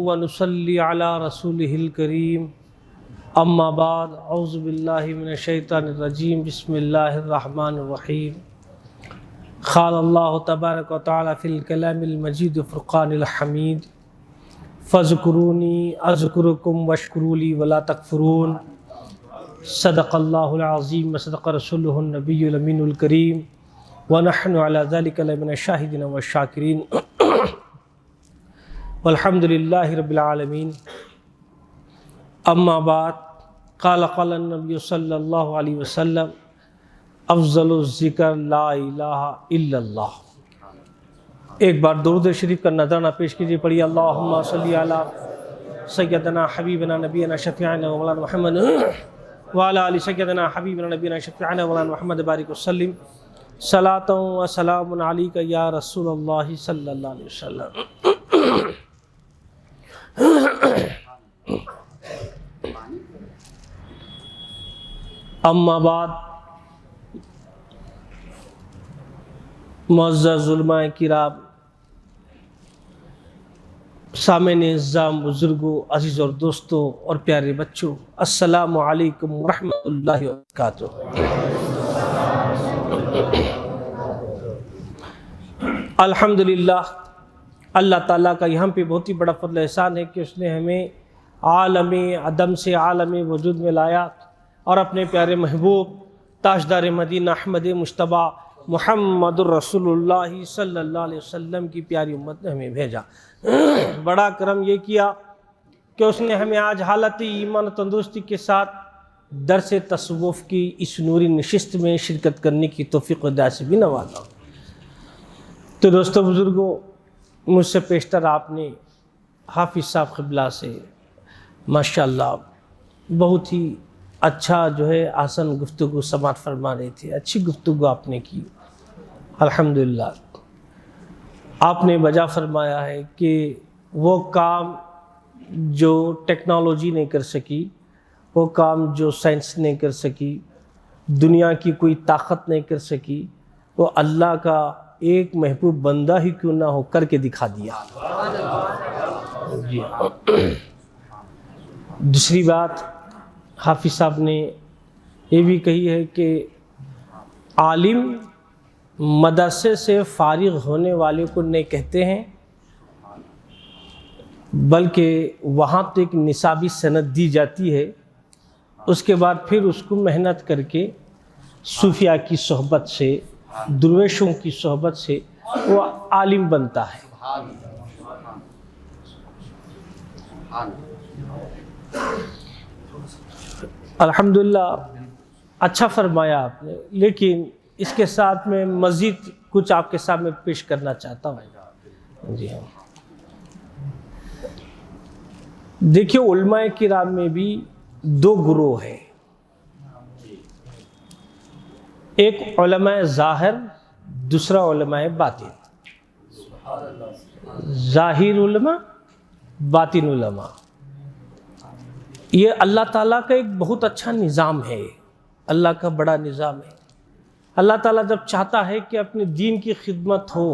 ونصلي على رسوله الكريم اما بعد اعوذ باللہ من الشیطان الرجیم بسم اللہ الرحمن الرحیم قال اللہ تبارک و تعالی فی الکلام المجید فرقان الحمید فاذکرونی اذکرکم واشکروا لی ولا تکفرون صدق اللہ العظیم وصدق رسولہ النبی الامین الکریم ونحن علی ذلک لمن الشاہدین والشاکرین والحمد للہ رب العالمین اما بعد قال النبی صلی اللہ علیہ وسلم افضل الذکر لا الہ الا اللہ۔ ایک بار درود شریف کا نذرانہ پیش کیجیے، پڑھیے اللہم صلی علی سیدنا حبیبنا نبینا شفیعنا مولانا محمد وعلی آل سیدنا حبیبنا نبینا شفیعنا مولانا محمد بارک وسلم صلاۃ و سلام علیک یا رسول اللہ صلی اللہ علیہ وسلم۔ اما بعد، معزز علماء کرام، سامعین اعظام، بزرگوں، عزیز اور دوستوں اور پیارے بچوں، السلام علیکم ورحمۃ اللہ وبرکاتہ۔ الحمدللہ، اللہ تعالیٰ کا یہاں پہ بہت ہی بڑا فضل احسان ہے کہ اس نے ہمیں عالم عدم سے عالم وجود میں لایا اور اپنے پیارے محبوب تاجدار مدینہ احمد مجتبی محمد الرسول اللہ صلی اللہ علیہ وسلم کی پیاری امت نے ہمیں بھیجا۔ بڑا کرم یہ کیا کہ اس نے ہمیں آج حالت ایمان و تندرستی کے ساتھ درس تصوف کی اس نوری نشست میں شرکت کرنے کی توفیق و ہدایت سے بھی نوازا۔ تو دوستو بزرگوں، مجھ سے پیشتر آپ نے حافظ صاحب قبلہ سے ماشاءاللہ بہت ہی اچھا آسن گفتگو سماعت فرما رہے تھے، اچھی گفتگو آپ نے کی الحمدللہ۔ آپ نے بجا فرمایا ہے کہ وہ کام جو ٹیکنالوجی نہیں کر سکی، وہ کام جو سائنس نہیں کر سکی، دنیا کی کوئی طاقت نہیں کر سکی، وہ اللہ کا ایک محبوب بندہ ہی کیوں نہ ہو کر کے دکھا دیا۔ جی دوسری بات حافظ صاحب نے یہ بھی کہی ہے کہ عالم مدرسے سے فارغ ہونے والے کو نہیں کہتے ہیں، بلکہ وہاں تو ایک نصابی سند دی جاتی ہے، اس کے بعد پھر اس کو محنت کر کے صوفیاء کی صحبت سے، درویشوں کی صحبت سے وہ عالم بنتا ہے۔ الحمدللہ اچھا فرمایا آپ نے، لیکن اس کے ساتھ میں مزید کچھ آپ کے سامنے پیش کرنا چاہتا ہوں۔ جی ہاں، دیکھیے علماء کرام میں بھی دو گروہ ہیں، ایک علماء ظاہر، دوسرا علماء باطن۔ ظاہر علماء، باطن علماء، یہ اللہ تعالیٰ کا ایک بہت اچھا نظام ہے، اللہ کا بڑا نظام ہے۔ اللہ تعالیٰ جب چاہتا ہے کہ اپنے دین کی خدمت ہو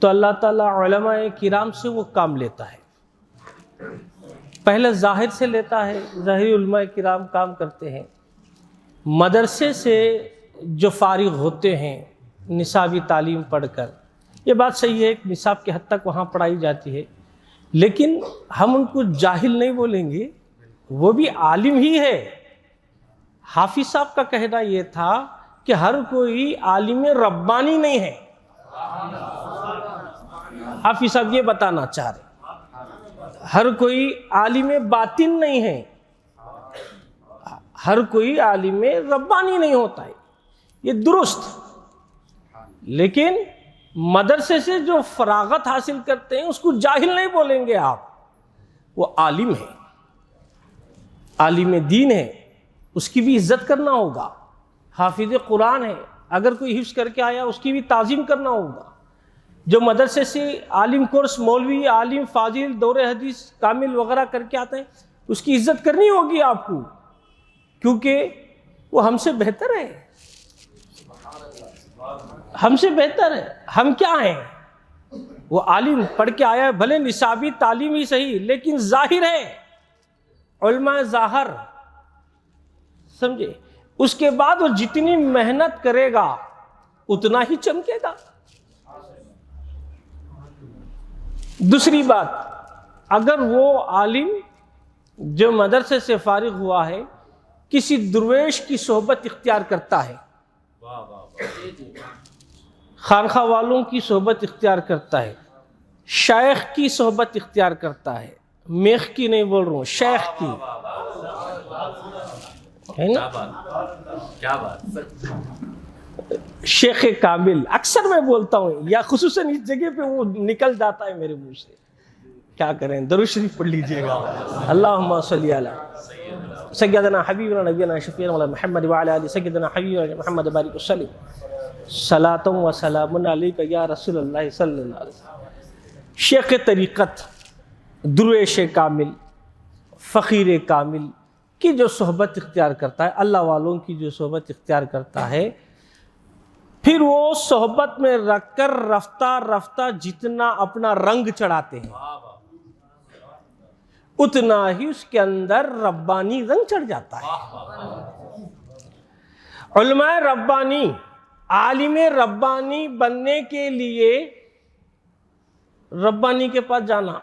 تو اللہ تعالیٰ علماء کرام سے وہ کام لیتا ہے، پہلے ظاہر سے لیتا ہے، ظاہری علماء کرام کام کرتے ہیں۔ مدرسے سے جو فارغ ہوتے ہیں نصابی تعلیم پڑھ کر، یہ بات صحیح ہے، ایک نصاب کے حد تک وہاں پڑھائی جاتی ہے، لیکن ہم ان کو جاہل نہیں بولیں گے، وہ بھی عالم ہی ہے۔ حافظ صاحب کا کہنا یہ تھا کہ ہر کوئی عالم ربانی نہیں ہے۔ حافظ صاحب یہ بتانا چاہ رہے، ہر کوئی عالم باطن نہیں ہے، ہر کوئی عالم ربانی نہیں ہوتا ہے، یہ درست، لیکن مدرسے سے جو فراغت حاصل کرتے ہیں اس کو جاہل نہیں بولیں گے آپ، وہ عالم ہے، عالم دین ہے، اس کی بھی عزت کرنا ہوگا۔ حافظ قرآن ہے، اگر کوئی حفظ کر کے آیا اس کی بھی تعظیم کرنا ہوگا۔ جو مدرسے سے عالم کورس، مولوی، عالم فاضل، دور حدیث کامل وغیرہ کر کے آتے ہیں، اس کی عزت کرنی ہوگی آپ کو، کیونکہ وہ ہم سے بہتر ہے، ہم سے بہتر ہے۔ ہم کیا ہیں؟ وہ عالم پڑھ کے آیا ہے، بھلے نصابی تعلیم ہی صحیح، لیکن ظاہر ہے، علماء ظاہر، سمجھے؟ اس کے بعد وہ جتنی محنت کرے گا اتنا ہی چمکے گا۔ دوسری بات، اگر وہ عالم جو مدرسے سے فارغ ہوا ہے کسی درویش کی صحبت اختیار کرتا ہے، خانخواہ والوں کی صحبت اختیار کرتا ہے، شیخ کی صحبت اختیار کرتا ہے، میخ کی نہیں بول رہا ہوں، شیخ کی، ہے نا؟ کیا بات، شیخ کامل اکثر میں بولتا ہوں، یا خصوصاً اس جگہ پہ وہ نکل جاتا ہے میرے منہ سے، کیا کریں؟ درود شریف پڑھ لیجئے گا، اللہم صلی علی سیدنا حبیبنا نبینا شفیعنا مولانا محمد وعلی آلہ سیدنا حبیبنا محمد بارک وسلم صلاۃ و سلام علیک یا رسول اللہ صلی اللہ علیہ وسلم۔ شیخ طریقت، درویش کامل، فقیر کامل کی جو صحبت اختیار کرتا ہے، اللہ والوں کی جو صحبت اختیار کرتا ہے، پھر وہ صحبت میں رکھ کر رفتہ رفتہ جتنا اپنا رنگ چڑھاتے ہیں اتنا ہی اس کے اندر ربانی رنگ چڑھ جاتا ہے۔ علماء ربانی، عالم ربانی بننے کے لیے ربانی کے پاس جانا،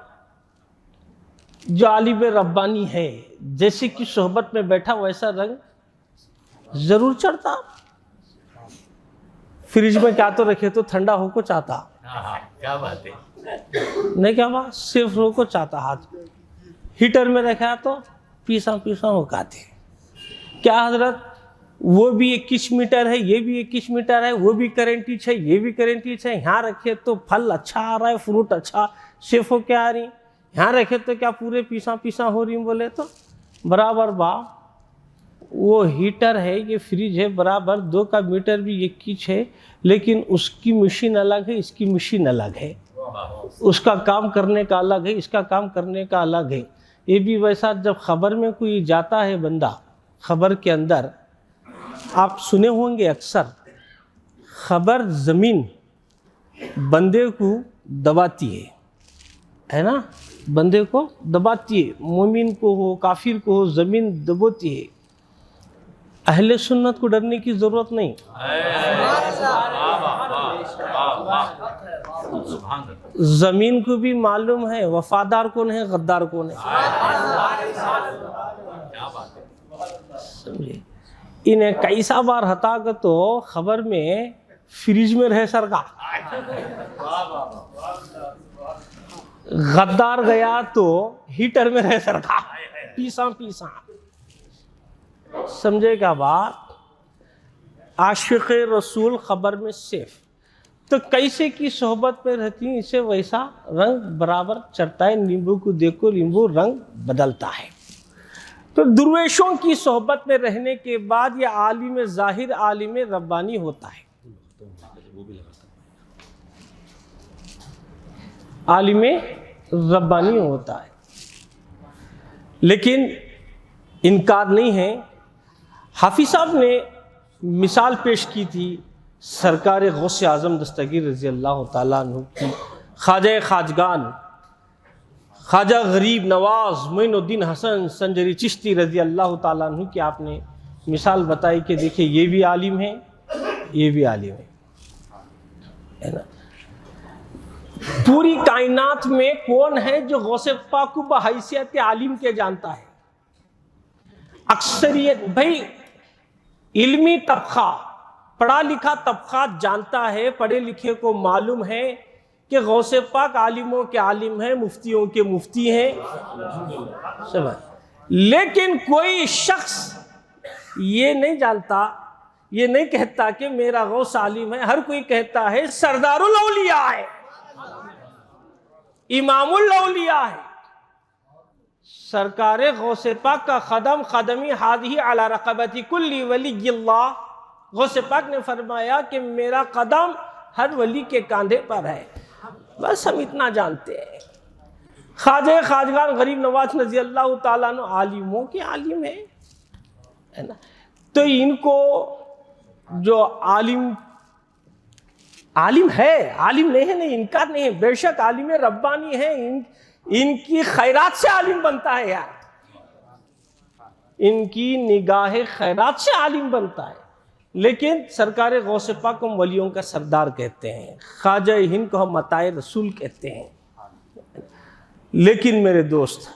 جو عالم ربانی ہے جیسے کہ صحبت میں بیٹھا ویسا رنگ ضرور چڑھتا۔ فریج میں کیا تو رکھے تو ٹھنڈا ہو کو چاہتا، کیا بات ہے، نہیں کیا بات، صرف ہو کو چاہتا، ہاتھ ہیٹر میں رکھا تو پیسا پیسا ہو کھاتے۔ کیا حضرت، وہ بھی 21 میٹر ہے، یہ بھی 21 میٹر ہے، وہ بھی کرنٹیچ ہے، یہ بھی کرنٹیچ ہے، یہاں رکھے تو پھل اچھا آ رہا ہے، فروٹ اچھا، صرف ہو کیا آ رہی، یہاں رکھے تو کیا پورے پیسا پیسا ہو رہی ہوں، بولے تو برابر با، وہ ہیٹر ہے، یہ فریج ہے، برابر 2 کا میٹر بھی 21 ہے، لیکن اس کی مشین الگ ہے، اس کی مشین الگ ہے، اس کا کام کرنے کا الگ ہے، اس کا کام کرنے کا الگ ہے۔ یہ بھی ویسا، جب خبر میں کوئی جاتا ہے بندہ، خبر کے اندر آپ سنے ہوں گے اکثر، خبر زمین بندے کو دباتی ہے نا، بندے کو دباتی ہے، مومن کو ہو کافر کو ہو زمین دبوتی ہے۔ اہل سنت کو ڈرنے کی ضرورت نہیں، زمین کو بھی معلوم ہے وفادار کون ہے، غدار کون ہے، سمجھے؟ انہیں کیسا بار ہتا کہ تو خبر میں فریج میں رہ سر کا، غدار گیا تو ہیٹر میں رہ سر کا، پیسا پیسا، سمجھے کیا بات؟ عاشق رسول خبر میں سیف، تو کیسے کی صحبت میں رہتی ہیں، اسے ویسا رنگ برابر چڑھتا ہے۔ نیمبو کو دیکھو، نیمبو رنگ بدلتا ہے۔ تو درویشوں کی صحبت میں رہنے کے بعد یہ عالم ظاہر، عالم ربانی ہوتا ہے، عالم ربانی ہوتا ہے۔ لیکن انکار نہیں ہے، حافظ صاحب نے مثال پیش کی تھی سرکار غوث اعظم دستگیر رضی اللہ تعالیٰ عنہ کی، خواجہ خواجگان، خواجہ غریب نواز معین الدین حسن سنجری چشتی رضی اللہ تعالیٰ عنہ کی آپ نے مثال بتائی کہ دیکھیں یہ بھی عالم ہے، یہ بھی عالم ہے نا۔ پوری کائنات میں کون ہے جو غوث پاک کو بحیثیت عالم کے جانتا ہے؟ اکثریت بھائی علمی طبقہ، پڑھا لکھا طبقہ جانتا ہے، پڑھے لکھے کو معلوم ہے کہ غوث پاک عالموں کے عالم ہیں، مفتیوں کے مفتی ہیں، لیکن کوئی شخص یہ نہیں جانتا، یہ نہیں کہتا کہ میرا غوث عالم ہے۔ ہر کوئی کہتا ہے سردار الاولیاء ہے، امام الاولیاء ہے۔ سرکار غوث پاک کا قدم قدمی ہادی علی رقبتی کل ولی اللہ، غوث پاک نے فرمایا کہ میرا قدم ہر ولی کے کاندھے پر ہے۔ بس ہم اتنا جانتے ہیں۔ خواجہ خواجگان غریب نواز رضی اللہ تعالیٰ عنہ عالموں کے عالم ہے نا۔ تو ان کو جو عالم عالم ہے، عالم نہیں ہے، نہیں انکار نہیں ہے، بے شک عالم ربانی ہے، ان کی خیرات سے عالم بنتا ہے یار، ان کی نگاہ خیرات سے عالم بنتا ہے. لیکن سرکار غوث پاک کو ہم ولیوں کا سردار کہتے ہیں، خواجہ ہند کو ہم متاع رسول کہتے ہیں. لیکن میرے دوست،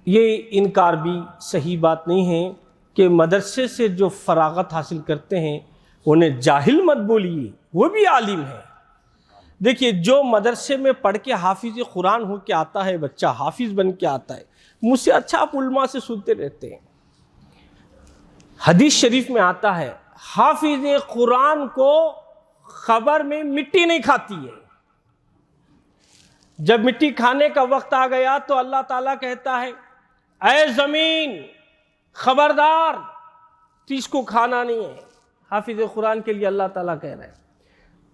یہ انکار بھی صحیح بات نہیں ہے کہ مدرسے سے جو فراغت حاصل کرتے ہیں انہیں جاہل مت بولیے، وہ بھی عالم ہے. دیکھیے، جو مدرسے میں پڑھ کے حافظ قرآن ہو کے آتا ہے، بچہ حافظ بن کے آتا ہے، مجھ سے اچھا آپ علماء سے سنتے رہتے ہیں. حدیث شریف میں آتا ہے حافظ قرآن کو خبر میں مٹی نہیں کھاتی ہے. جب مٹی کھانے کا وقت آ گیا تو اللہ تعالیٰ کہتا ہے اے زمین خبردار، اس کو کھانا نہیں ہے. حافظ قرآن کے لیے اللہ تعالیٰ کہہ رہے ہیں.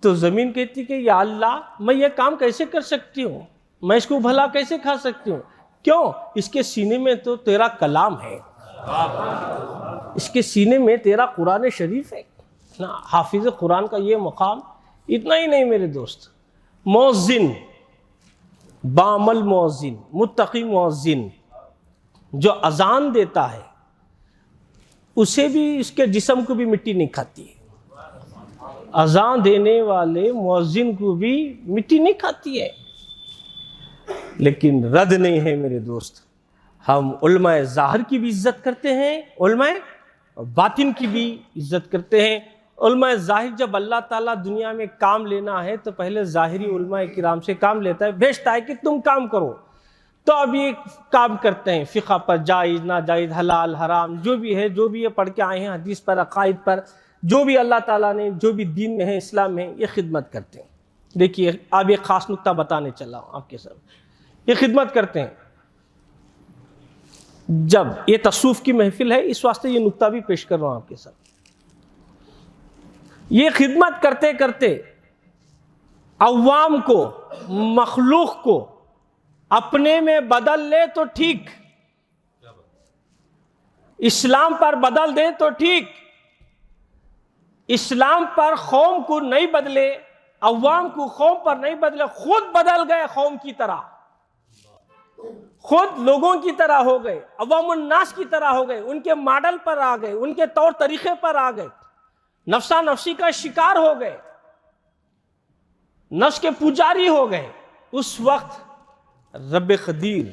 تو زمین کہتی کہ یا اللہ، میں یہ کام کیسے کر سکتی ہوں، میں اس کو بھلا کیسے کھا سکتی ہوں؟ کیوں؟ اس کے سینے میں تو تیرا کلام ہے، اس کے سینے میں تیرا قرآن شریف ہے. حافظ قرآن کا یہ مقام اتنا ہی نہیں میرے دوست، مؤذن، بعمل مؤذن، متقی مؤذن جو اذان دیتا ہے، اسے بھی، اس کے جسم کو بھی مٹی نہیں کھاتی ہے. اذان دینے والے مؤذن کو بھی مٹی نہیں کھاتی ہے. لیکن رد نہیں ہے میرے دوست، ہم علماء ظاہر کی بھی عزت کرتے ہیں، علماء باطن کی بھی عزت کرتے ہیں. علماء ظاہر جب اللہ تعالیٰ دنیا میں کام لینا ہے تو پہلے ظاہری علماء کرام سے کام لیتا ہے، بھیجتا ہے کہ تم کام کرو. تو اب یہ کام کرتے ہیں فقہ پر، جائز ناجائز، حلال حرام، جو بھی ہے، جو بھی یہ پڑھ کے آئے ہیں حدیث پر، عقائد پر، جو بھی اللہ تعالیٰ نے جو بھی دین میں ہے، اسلام میں ہے، یہ خدمت کرتے ہیں. دیکھیے، اب ایک خاص نکتہ بتانے چلا ہوں آپ کے سامنے. یہ خدمت کرتے ہیں. جب یہ تصوف کی محفل ہے، اس واسطے یہ نکتہ بھی پیش کر رہا ہوں آپ کے ساتھ. یہ خدمت کرتے کرتے عوام کو، مخلوق کو اپنے میں بدل لے تو ٹھیک، اسلام پر بدل دے تو ٹھیک، اسلام پر قوم کو نہیں بدلے، عوام کو قوم پر نہیں بدلے، خود بدل گئے قوم کی طرح، خود لوگوں کی طرح ہو گئے، عوام الناس کی طرح ہو گئے، ان کے ماڈل پر آ گئے، ان کے طور طریقے پر آ گئے، نفسا نفسی کا شکار ہو گئے، نفس کے پجاری ہو گئے. اس وقت رب قدیر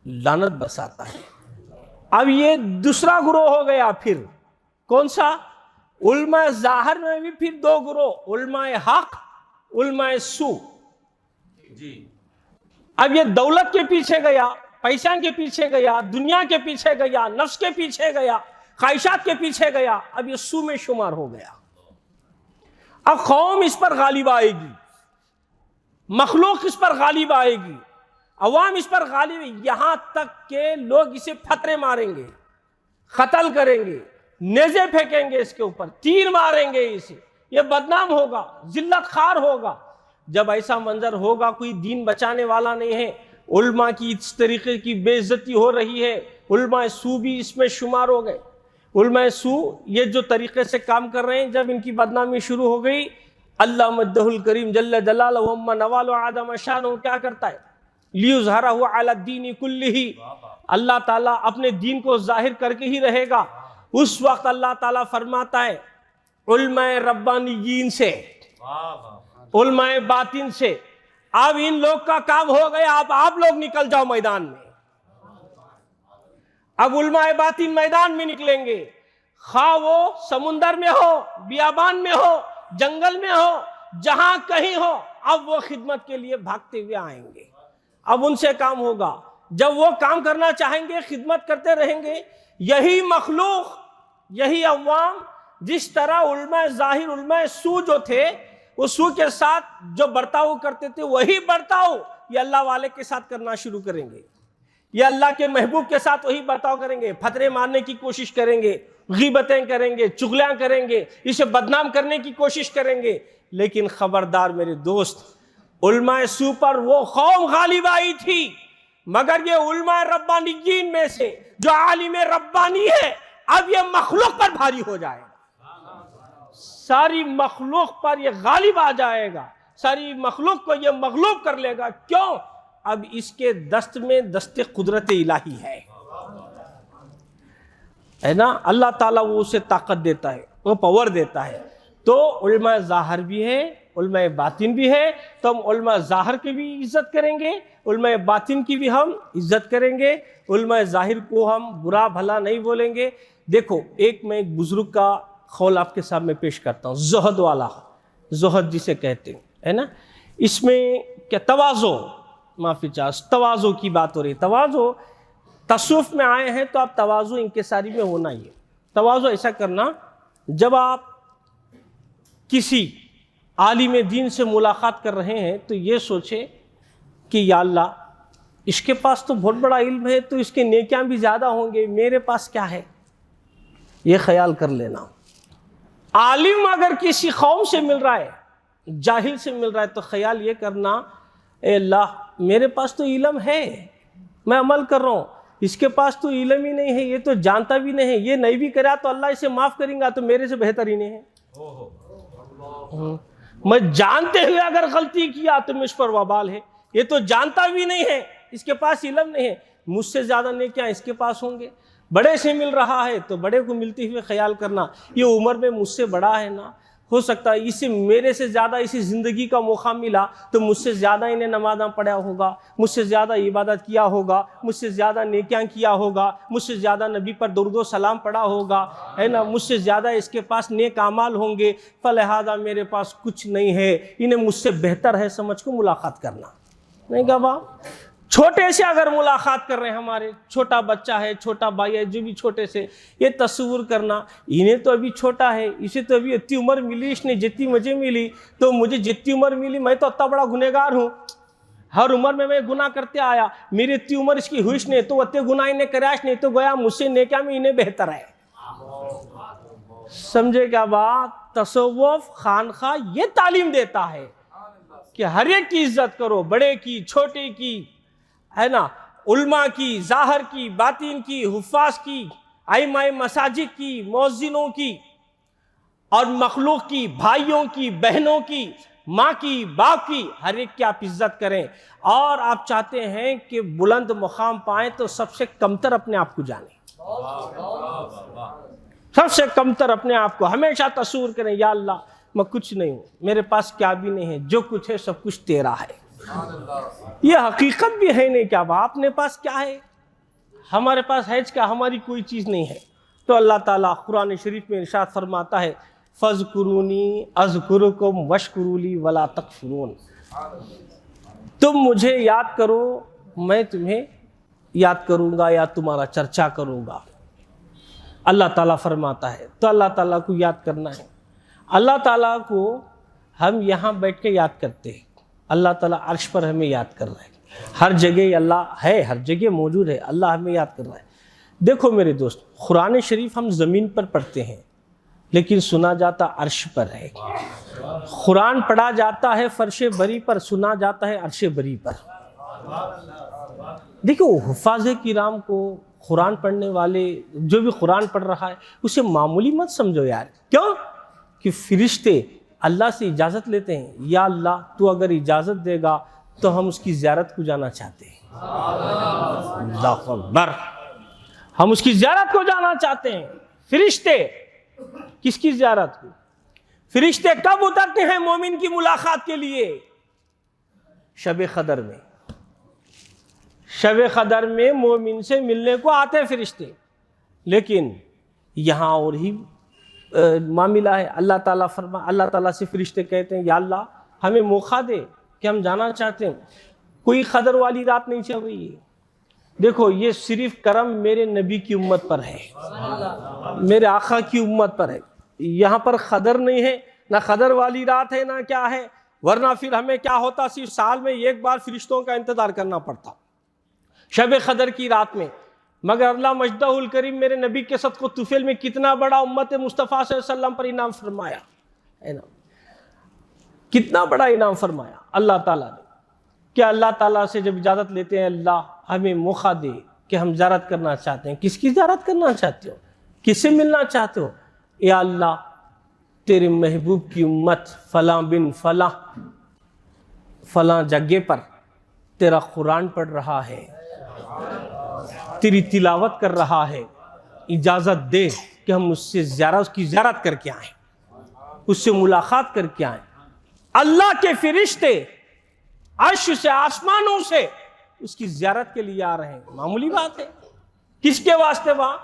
لعنت برساتا ہے. اب یہ دوسرا گروہ ہو گیا. پھر کون سا؟ علماء ظاہر میں بھی پھر دو گروہ، علماء حق، علماء سو. اب یہ دولت کے پیچھے گیا، پیسہ کے پیچھے گیا، دنیا کے پیچھے گیا، نفس کے پیچھے گیا، خواہشات کے پیچھے گیا. اب یہ سو میں شمار ہو گیا. اب قوم اس پر غالب آئے گی، مخلوق اس پر غالب آئے گی، عوام اس پر غالب، یہاں تک کہ لوگ اسے پھترے ماریں گے، قتل کریں گے، نیزے پھینکیں گے، اس کے اوپر تیر ماریں گے اسے. یہ بدنام ہوگا، ذلت خوار ہوگا. جب ایسا منظر ہوگا، کوئی دین بچانے والا نہیں ہے، علماء کی اس طریقے کی بے عزتی ہو رہی ہے، علماء سو بھی اس میں شمار ہو گئے. علماء سو یہ جو طریقے سے کام کر رہے ہیں، جب ان کی بدنامی شروع ہو گئی، اللہ مدہ الکریم جل جلالہ وَمَّ نَوَالُ عَدَمَ شَانُ کیا کرتا ہے؟ لِيُظْهَرَهُ عَلَى الدِّينِ كُلِّهِ، اللہ تعالیٰ اپنے دین کو ظاہر کر کے ہی رہے گا. اس وقت اللہ تعالیٰ فرماتا ہے علماء ربانیین سے، علماء باطن سے، اب ان لوگ کا کام ہو گیا، اب آپ لوگ نکل جاؤ میدان میں. اب علماء باطن میدان میں نکلیں گے، خواہ وہ سمندر میں ہو، بیابان میں ہو، جنگل میں ہو، جہاں کہیں ہو، اب وہ خدمت کے لیے بھاگتے ہوئے آئیں گے. اب ان سے کام ہوگا. جب وہ کام کرنا چاہیں گے، خدمت کرتے رہیں گے. یہی مخلوق، یہی عوام، جس طرح علماء ظاہر، علماء سو جو تھے، وہ سو کے ساتھ جو برتاؤ کرتے تھے، وہی برتاؤ یہ اللہ والے کے ساتھ کرنا شروع کریں گے. یہ اللہ کے محبوب کے ساتھ وہی برتاؤ کریں گے، پھترے مارنے کی کوشش کریں گے، غیبتیں کریں گے، چغلیاں کریں گے، اسے بدنام کرنے کی کوشش کریں گے. لیکن خبردار میرے دوست، علماء سو پر وہ قوم غالب آئی تھی، مگر یہ علماء ربانیین میں سے جو عالم ربانی ہے، اب یہ مخلوق پر بھاری ہو جائے گا. ساری مخلوق پر یہ غالب آ جائے گا، ساری مخلوق کو یہ مغلوب کر لے گا. کیوں؟ اب اس کے دست میں دست قدرت الہی ہے نا. اللہ تعالیٰ وہ اسے طاقت دیتا ہے، وہ پاور دیتا ہے. تو علماء ظاہر بھی ہے، علماء باطن بھی ہے. تو ہم علماء ظاہر کی بھی عزت کریں گے، علماء باطن کی بھی ہم عزت کریں گے. علماء ظاہر کو ہم برا بھلا نہیں بولیں گے. دیکھو میں ایک بزرگ کا قول آپ کے سامنے پیش کرتا ہوں، زہد والا، زہد جسے کہتے ہیں، ہے نا. اس میں کیا تواضع، معافی چاہ، تواضع کی بات ہو رہی ہے. تواضع تصوف میں آئے ہیں تو آپ تواضع انکساری میں ہونا ہی ہے. تواضع ایسا کرنا، جب آپ کسی عالم دین سے ملاقات کر رہے ہیں تو یہ سوچے کہ یا اللہ اس کے پاس تو بہت بڑا علم ہے تو اس کے نیکیاں بھی زیادہ ہوں گے، میرے پاس کیا ہے، یہ خیال کر لینا. عالم اگر کسی قوم سے مل رہا ہے، جاہل سے مل رہا ہے، تو خیال یہ کرنا، اے اللہ میرے پاس تو علم ہے، میں عمل کر رہا ہوں، اس کے پاس تو علم ہی نہیں ہے، یہ تو جانتا بھی نہیں ہے، یہ نہیں بھی کرا تو اللہ اسے معاف کریں گا تو میرے سے بہتر ہی نہیں ہے. میں جانتے ہوئے اگر غلطی کیا تو مجھ پر وبال ہے، یہ تو جانتا بھی نہیں ہے، اس کے پاس علم نہیں ہے، مجھ سے زیادہ نیکیاں اس کے پاس ہوں گے. بڑے سے مل رہا ہے تو بڑے کو ملتے ہوئے خیال کرنا، یہ عمر میں مجھ سے بڑا ہے نا، ہو سکتا ہے اسے میرے سے زیادہ اسی زندگی کا موقع ملا تو مجھ سے زیادہ انہیں نمازاں پڑھا ہوگا، مجھ سے زیادہ عبادت کیا ہوگا، مجھ سے زیادہ نیکیاں کیا ہوگا، مجھ سے زیادہ نبی پر درود و سلام پڑھا ہوگا، ہے نا، مجھ سے زیادہ اس کے پاس نیک اعمال ہوں گے، فلہذا میرے پاس کچھ نہیں ہے، انہیں مجھ سے بہتر ہے سمجھ کو ملاقات کرنا. نہیں کہا باپ، چھوٹے سے اگر ملاقات کر رہے ہیں، ہمارے چھوٹا بچہ ہے، چھوٹا بھائی ہے، جو بھی چھوٹے سے، یہ تصور کرنا انہیں تو ابھی چھوٹا ہے، اسے تو ابھی اتنی عمر ملی، اس نے جتنی مجھے ملی تو مجھے جتنی عمر ملی میں تو اتنا بڑا گنہگار ہوں، ہر عمر میں گناہ کرتے آیا، میری اتنی عمر اس کی ہوئی، اس نے تو اتنے گناہ انہیں کرا، اس نے تو گویا مجھ سے نیکیاں میں انہیں بہتر ہے. سمجھے کیا بات؟ تصوف خانقاہ یہ تعلیم دیتا ہے کہ ہر ایک کی عزت کرو، بڑے کی، چھوٹے کی، ہے نا، علماء کی، ظاہر کی، باطن کی، حفاظ کی، ائمہ مساجد کی، مؤذنوں کی، اور مخلوق کی، بھائیوں کی، بہنوں کی، ماں کی، باپ کی، ہر ایک کی آپ عزت کریں. اور آپ چاہتے ہیں کہ بلند مقام پائیں تو سب سے کمتر اپنے آپ کو جانیں، سب سے کمتر اپنے آپ کو ہمیشہ تصور کریں، یا اللہ میں کچھ نہیں ہوں، میرے پاس کیا بھی نہیں ہے، جو کچھ ہے سب کچھ تیرا ہے. یہ حقیقت بھی ہے نہیں، کیا آپ نے پاس کیا ہے، ہمارے پاس ہے کیا، ہماری کوئی چیز نہیں ہے. تو اللہ تعالیٰ قرآن شریف میں ارشاد فرماتا ہے، فَاذْكُرُونِي أَذْكُرُكُمْ وَاشْكُرُوا لِي وَلَا تَكْفُرُونَ. تم مجھے یاد کرو، میں تمہیں یاد کروں گا یا تمہارا چرچا کروں گا. اللہ تعالیٰ فرماتا ہے. تو اللہ تعالیٰ کو یاد کرنا ہے. اللہ تعالیٰ کو ہم یہاں بیٹھ کے یاد کرتے ہیں، اللہ تعالیٰ عرش پر ہمیں یاد کر رہا ہے، ہر جگہ اللہ ہے، ہر جگہ موجود ہے، اللہ ہمیں یاد کر رہا ہے. دیکھو میرے دوست، قرآن شریف ہم زمین پر پڑھتے ہیں لیکن سنا جاتا عرش پر ہے. قرآن پڑھا جاتا ہے فرش بری پر، سنا جاتا ہے عرش بری پر. دیکھو حفاظ کرام کو، قرآن پڑھنے والے، جو بھی قرآن پڑھ رہا ہے اسے معمولی مت سمجھو یار. کیوں کہ فرشتے اللہ سے اجازت لیتے ہیں، یا اللہ تو اگر اجازت دے گا تو ہم اس کی زیارت کو جانا چاہتے ہیں. اللہ اکبر، ہم اس کی زیارت کو جانا چاہتے ہیں. فرشتے کس کی زیارت کو؟ فرشتے کب اترتے ہیں مومن کی ملاقات کے لیے؟ شب قدر میں. شب قدر میں مومن سے ملنے کو آتے ہیں فرشتے. لیکن یہاں اور ہی معاملہ ہے. اللہ تعالیٰ سے فرشتے کہتے ہیں، یا اللہ ہمیں موقع دے کہ ہم جانا چاہتے ہیں. کوئی قدر والی رات نہیں چل رہی ہے. دیکھو یہ صرف کرم میرے نبی کی امت پر ہے، میرے آقا کی امت پر ہے. یہاں پر قدر نہیں ہے، نہ قدر والی رات ہے، نہ کیا ہے. ورنہ پھر ہمیں کیا ہوتا، صرف سال میں ایک بار فرشتوں کا انتظار کرنا پڑتا شب قدر کی رات میں. مگر اللہ مجدہ الکریم میرے نبی کے صدقہ طفیل میں کتنا بڑا امت مصطفیٰ صلی اللہ علیہ وسلم پر انعام فرمایا ہے نا، کتنا بڑا انعام فرمایا اللہ تعالیٰ نے. کہ اللہ تعالیٰ سے جب اجازت لیتے ہیں، اللہ ہمیں موقع دے کہ ہم زیارت کرنا چاہتے ہیں. کس کی زیارت کرنا چاہتے ہو؟ کس سے ملنا چاہتے ہو؟ یا اللہ تیرے محبوب کی امت فلاں بن فلاں فلاں جگہ پر تیرا قرآن پڑھ رہا ہے، تیری تلاوت کر رہا ہے، اجازت دے کہ ہم اس کی زیارت کر کے آئیں، اس سے ملاقات کر کے آئیں۔ اللہ کے فرشتے عرش سے، آسمانوں سے اس کی زیارت کے لیے آ رہے ہیں، معمولی بات ہے۔ کس کے واسطے وہاں؟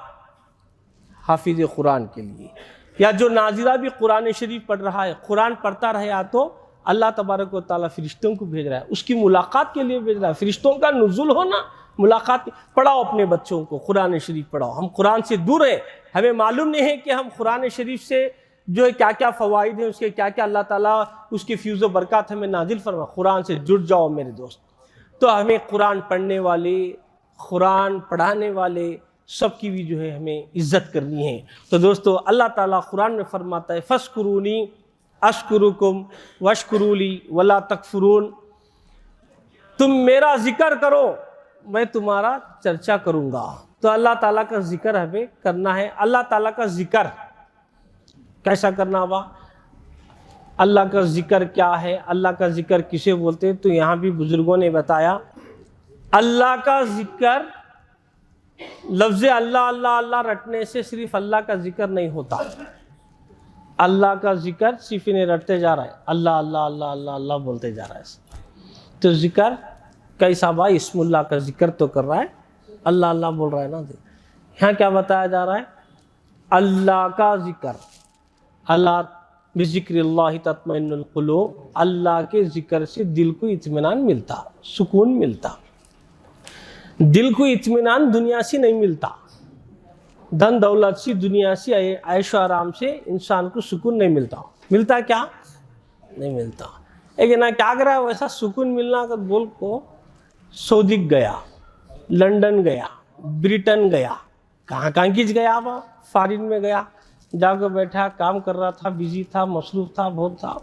حافظ قرآن کے لیے، یا جو ناظرہ بھی قرآن شریف پڑھ رہا ہے، قرآن پڑھتا رہے یا تو اللہ تبارک و تعالیٰ فرشتوں کو بھیج رہا ہے، اس کی ملاقات کے لیے بھیج رہا ہے۔ فرشتوں کا نزول ہونا، ملاقات پڑھاؤ اپنے بچوں کو، قرآن شریف پڑھاؤ۔ ہم قرآن سے دور ہیں، ہمیں معلوم نہیں ہے کہ ہم قرآن شریف سے جو ہے کیا کیا فوائد ہیں، اس کے کیا کیا اللہ تعالیٰ اس کے فیض و برکات ہمیں نازل فرما۔ قرآن سے جڑ جاؤ میرے دوست۔ تو ہمیں قرآن پڑھنے والے، قرآن پڑھانے والے سب کی بھی جو ہے ہمیں عزت کرنی ہے۔ تو دوستو اللہ تعالیٰ قرآن میں فرماتا ہے فَاسْكُرُونِي أَشْكُرُكُمْ وَاشْكُرُوا لِي وَلَا تَكْفُرُونَ، تم میرا ذکر کرو میں تمہارا چرچا کروں گا۔ تو اللہ تعالیٰ کا ذکر ہمیں کرنا ہے۔ اللہ تعالیٰ کا ذکر کیسا کرنا ہوا؟ اللہ کا ذکر کیا ہے، اللہ کا ذکر کسے بولتے ہیں؟ تو یہاں بھی بزرگوں نے بتایا اللہ کا ذکر، لفظ اللہ اللہ اللہ رٹنے سے صرف اللہ کا ذکر نہیں ہوتا۔ اللہ کا ذکر صرف انہیں رٹتے جا رہا ہے، اللہ اللہ اللہ اللہ اللہ بولتے جا رہا ہے۔ تو ذکر کیسا بھائی؟ اسم اللہ کا ذکر تو کر رہا ہے، اللہ اللہ بول رہا ہے نا۔ یہاں کیا بتایا جا رہا ہے؟ اللہ کا ذکر، اللہ بذکر اللہ تطمئن القلوب، اللہ کے ذکر سے دل کو اطمینان ملتا، سکون ملتا۔ دل کو اطمینان دنیا سے نہیں ملتا، دھن دولت سے، دنیا سے، عیش و آرام سے انسان کو سکون نہیں ملتا۔ ملتا کیا؟ نہیں ملتا۔ لیکن کیا کرا ہے ویسا سکون ملنا کا بول کو سعودی گیا، لنڈن گیا، برٹن گیا، کہاں کہاں کچھ گیا، وہ فارن میں گیا، جا کے بیٹھا، کام کر رہا تھا، بیزی تھا، مصروف تھا، بہت تھا۔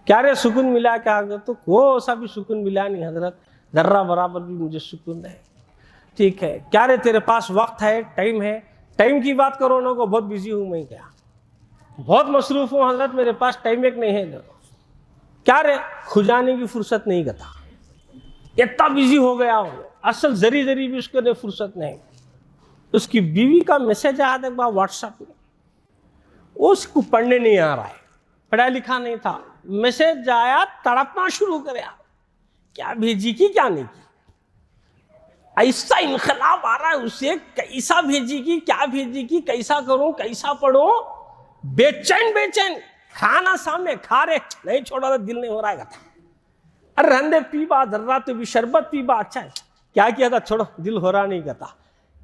کیا رے سکون ملا کیا؟ تو کوئی سا بھی سکون ملا نہیں حضرت، ذرہ برابر بھی مجھے سکون نہیں۔ ٹھیک ہے، کیا رے تیرے پاس وقت ہے، ٹائم ہے؟ ٹائم کی بات کرو نا کو بہت بیزی ہوں میں، کیا بہت مصروف ہوں حضرت، میرے پاس ٹائم ایک نہیں ہے۔ کیا رے کھجانے کی فرصت نہیں کرتا، اتنا بیزی ہو گیا ہوں، اصل ذری ذری بھی اس کو نے فرصت نہیں۔ اس کی بیوی کا میسج آیا تھا واٹس ایپ میں، اس کو پڑھنے نہیں آ رہا ہے، پڑھا لکھا نہیں تھا، میسج آیا تڑپنا شروع کریا، کیا بھیجی کی کیا نہیں کی، ایسا انقلاب آ رہا ہے اسے، کیسا بھیجی کی کیا بھیجی کی، کیسا کروں کیسا پڑھوں، بے چین بے چین، کھانا سامنے کھا رہے نہیں چھوڑا تھا، دل نہیں ہو رہا ہے تھا، ارے رندے پیبا ذرہ تو بھی شربت پیبا، اچھا ہے کیا کیا تھا، چھوڑو دل ہو رہا نہیں کرتا،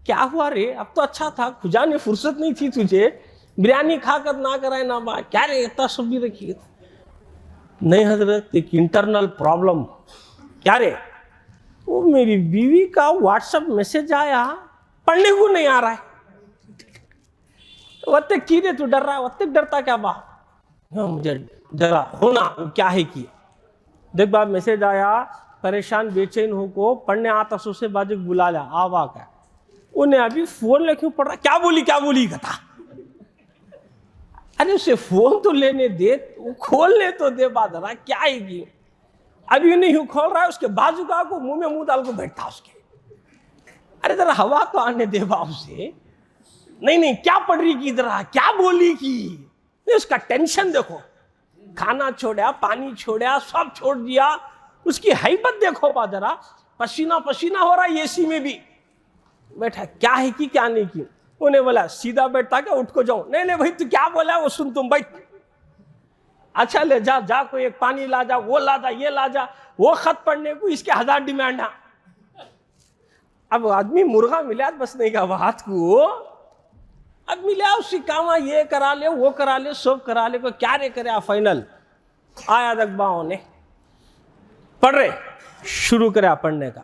کیا ہوا رے اب تو اچھا تھا، کھجانے فرصت نہیں تھی تجھے، بریانی کھا کر نہ کرائے نہ با، کیا رے اتنا سب بھی رکھی نہیں حضرت، ایک انٹرنل پرابلم۔ کیا رے؟ وہ میری بیوی کا واٹس ایپ میسج آیا، پڑھنے کو نہیں آ رہا ہے، وقت کی رے تو ڈر رہا ہے، وقت ڈرتا کیا با، مجھے ڈرا ہونا کیا ہے کی، دیکھ باب میسج آیا، پریشان بے چین ہو کو پڑھنے آتا سو سے باجک بلا لیا، آوا کا انہیں ابھی فون لے کیوں پڑھ رہا، کیا بولی کہتا، ارے اسے فون تو لینے دے، کھولنے تو دے بات رہا، کیا ہے کی ابھی نہیں کھول رہا ہے، اس کے بازو کا کو منہ میں منہ ڈال کو بیٹھتا اس کے، ارے ذرا ہوا تو آنے دے باپ سے، نہیں کیا پڑھ رہی کی ذرا، کیا بولی کی، اس کا ٹینشن دیکھو، کھانا چھوڑیا، پانی چھوڑیا، سب چھوڑ دیا، اس کی حیبت دیکھو با ذرا، پسینہ پسینہ ہو رہا ہے اے سی میں بھی بیٹھا، کیا ہے کی کیا نہیں کی، انہیں بولا سیدھا بیٹھتا کیا اٹھ کو جاؤں، نہیں بھائی تو کیا بولا وہ سن تم بیٹھ، اچھا لے جا کوئی ایک پانی لا جا، وہ لا جا، یہ لا جا، وہ خط پڑھنے کو اس کے 1000 ڈیمانڈ ہے۔ اب آدمی مرغا ملا بس نہیں کا بات کو، اب ملا اس سے کام یہ کرا لے وہ کرا لے سب کرا لے کو، کیا رے کرے فائنل آیا دکباؤں نے پڑھ رہے شروع کرا پڑھنے کا،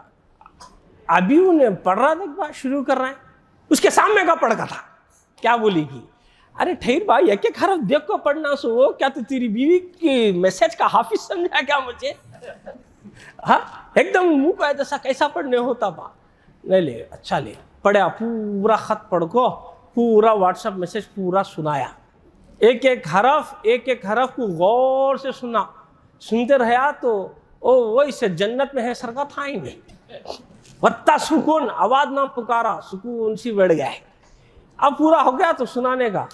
ابھی انہیں پڑھ رہا دکبا شروع کر رہے ہیں، اس کے سامنے کا پڑھ کا تھا، کیا بولی کی، ارے ٹھہر بھائی ایک ایک حرف دیکھ کو پڑھنا سو، کیا تو تیری بیوی کی میسج کا حافظ سمجھا کیا مجھے، ہاں ایک دم منہ کو ایسا کیسا پڑھنے ہوتا با، نہیں لے اچھا لے پڑھیا، پورا خط پڑھ کو پورا واٹس ایپ میسج پورا سنایا، ایک ایک حرف کو غور سے سنا، سنتے رہا تو وہ اس سے جنت میں ہے سرکا تھا ہی نہیں. وتا سکون، آواز نہ پکارا، سکون سی بڑھ گیا ہے. اب پورا ہو گیا تو سنانے کا.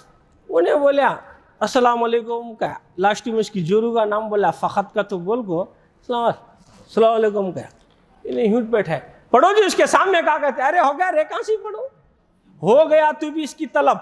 انہیں بولیا السلام علیکم کا، لاسٹ میں اس کی جورو کا نام بولا، فخت کا تو بول کو السلام علیکم کا. انہیں ہٹ بیٹھا ہے، پڑھو جی اس کے سامنے کہا کہتے ارے ہو گیا رے کہاں سی پڑھو، ہو گیا تو بھی اس کی طلب،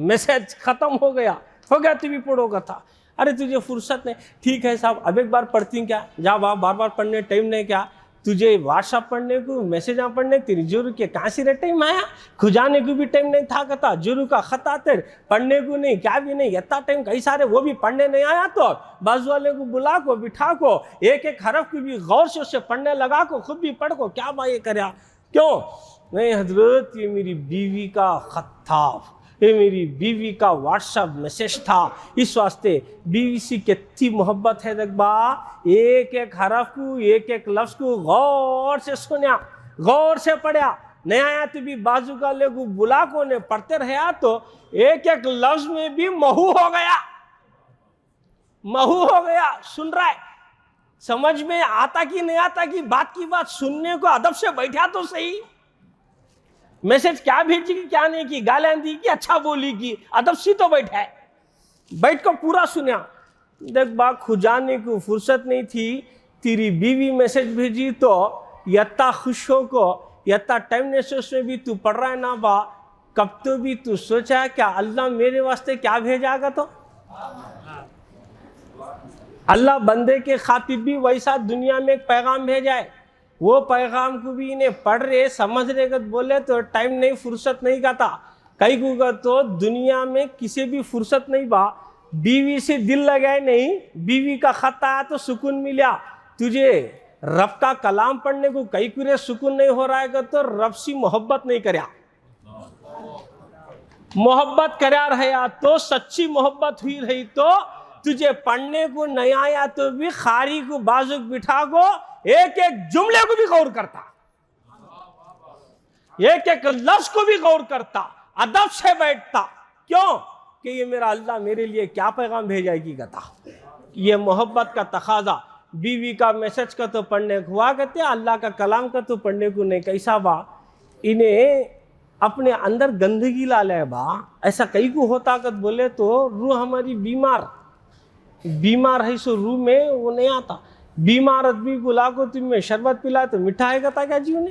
میسج ختم ہو گیا تو بھی پڑھو گا تھا. ارے تجھے فرصت نہیں، ٹھیک ہے صاحب اب ایک بار پڑھتی کیا، جا بار بار پڑھنے ٹائم نہیں، کیا تجھے واٹس ایپ پڑھنے کو، میسج پڑھنے تیری ضرور کے کہاں سے ٹائم آیا، کھجانے کو بھی ٹائم نہیں تھا کہتا، ضرور کا خط آتے پڑھنے کو نہیں، کیا بھی نہیں، اتنا ٹائم کئی سارے وہ بھی پڑھنے نہیں آیا تو بازو والے کو بلا کو بٹھا کو ایک حرف کو بھی غور سے اسے پڑھنے لگا کو، خود بھی پڑھ کو، کیا بھائی کریا کیوں نہیں حضرت، یہ میری بیوی کا خط تھا، یہ میری بیوی کا واٹس ایپ میسج تھا، اس واسطے بیوی سے کتنی محبت ہے دیکھ با، ایک حرف کو، ایک لفظ کو غور سے سنیا، غور سے پڑھیا، نہیں آیا تو بھی بازو کا لے کو بلا کو نے پڑھتے رہا تو ایک لفظ میں بھی محو ہو گیا، سن رہا ہے، سمجھ میں آتا کہ نہیں آتا کہ بات کی بات سننے کو ادب سے بیٹھا تو صحیح، میسج کیا بھیجی کی کیا نہیں کی، گالیں دی کی اچھا بولی کی، ادب سی تو بیٹھا ہے، بیٹھ کو پورا سنیا. دیکھ با کھجانے کو فرصت نہیں تھی، تیری بیوی میسج بھیجی تو یتا خوش ہو کو، یتا ٹائم نیسوس میں بھی تو پڑھ رہا ہے نا با، کب تو بھی تو سوچا ہے کیا اللہ میرے واسطے کیا بھیجا گا، تو اللہ بندے کے خاطر بھی ویسا دنیا میں ایک پیغام بھیجا ہے، وہ پیغام کو بھی انہیں پڑھ رہے سمجھ رہے گا، بولے تو ٹائم نہیں، فرصت نہیں کہتا. کئی کو تو دنیا میں کسی بھی فرصت نہیں با، بیوی سے دل لگائے نہیں، بیوی کا خط آیا تو سکون ملیا، تجھے رب کا کلام پڑھنے کو کئی کرے سکون نہیں ہو رہا ہے گا تو رب سے محبت نہیں کریا، محبت کریا رہا تو سچی محبت ہوئی رہی تو تجھے پڑھنے کو نہیں آیا تو بھی خاری کو بازو بٹھا کو ایک جملے کو بھی غور کرتا، ایک لفظ کو بھی غور کرتا، ادب سے بیٹھتا. کیوں کہ یہ میرا اللہ میرے لیے کیا پیغام بھیجائے گی گتا. یہ محبت کا تقاضا، بیوی کا میسج کا تو پڑھنے کو ہوا کہتے ہیں، اللہ کا کلام کا تو پڑھنے کو نہیں. کیسا با انہیں اپنے اندر گندگی لا لے با، ایسا کئی کو ہوتا کہ بولے تو روح ہماری بیمار ہے، سو روح میں وہ نہیں آتا. بیمار آدمی کو لا کو تمہیں شربت پلائے تو میٹھا ہے کہتا کیا جیو نے،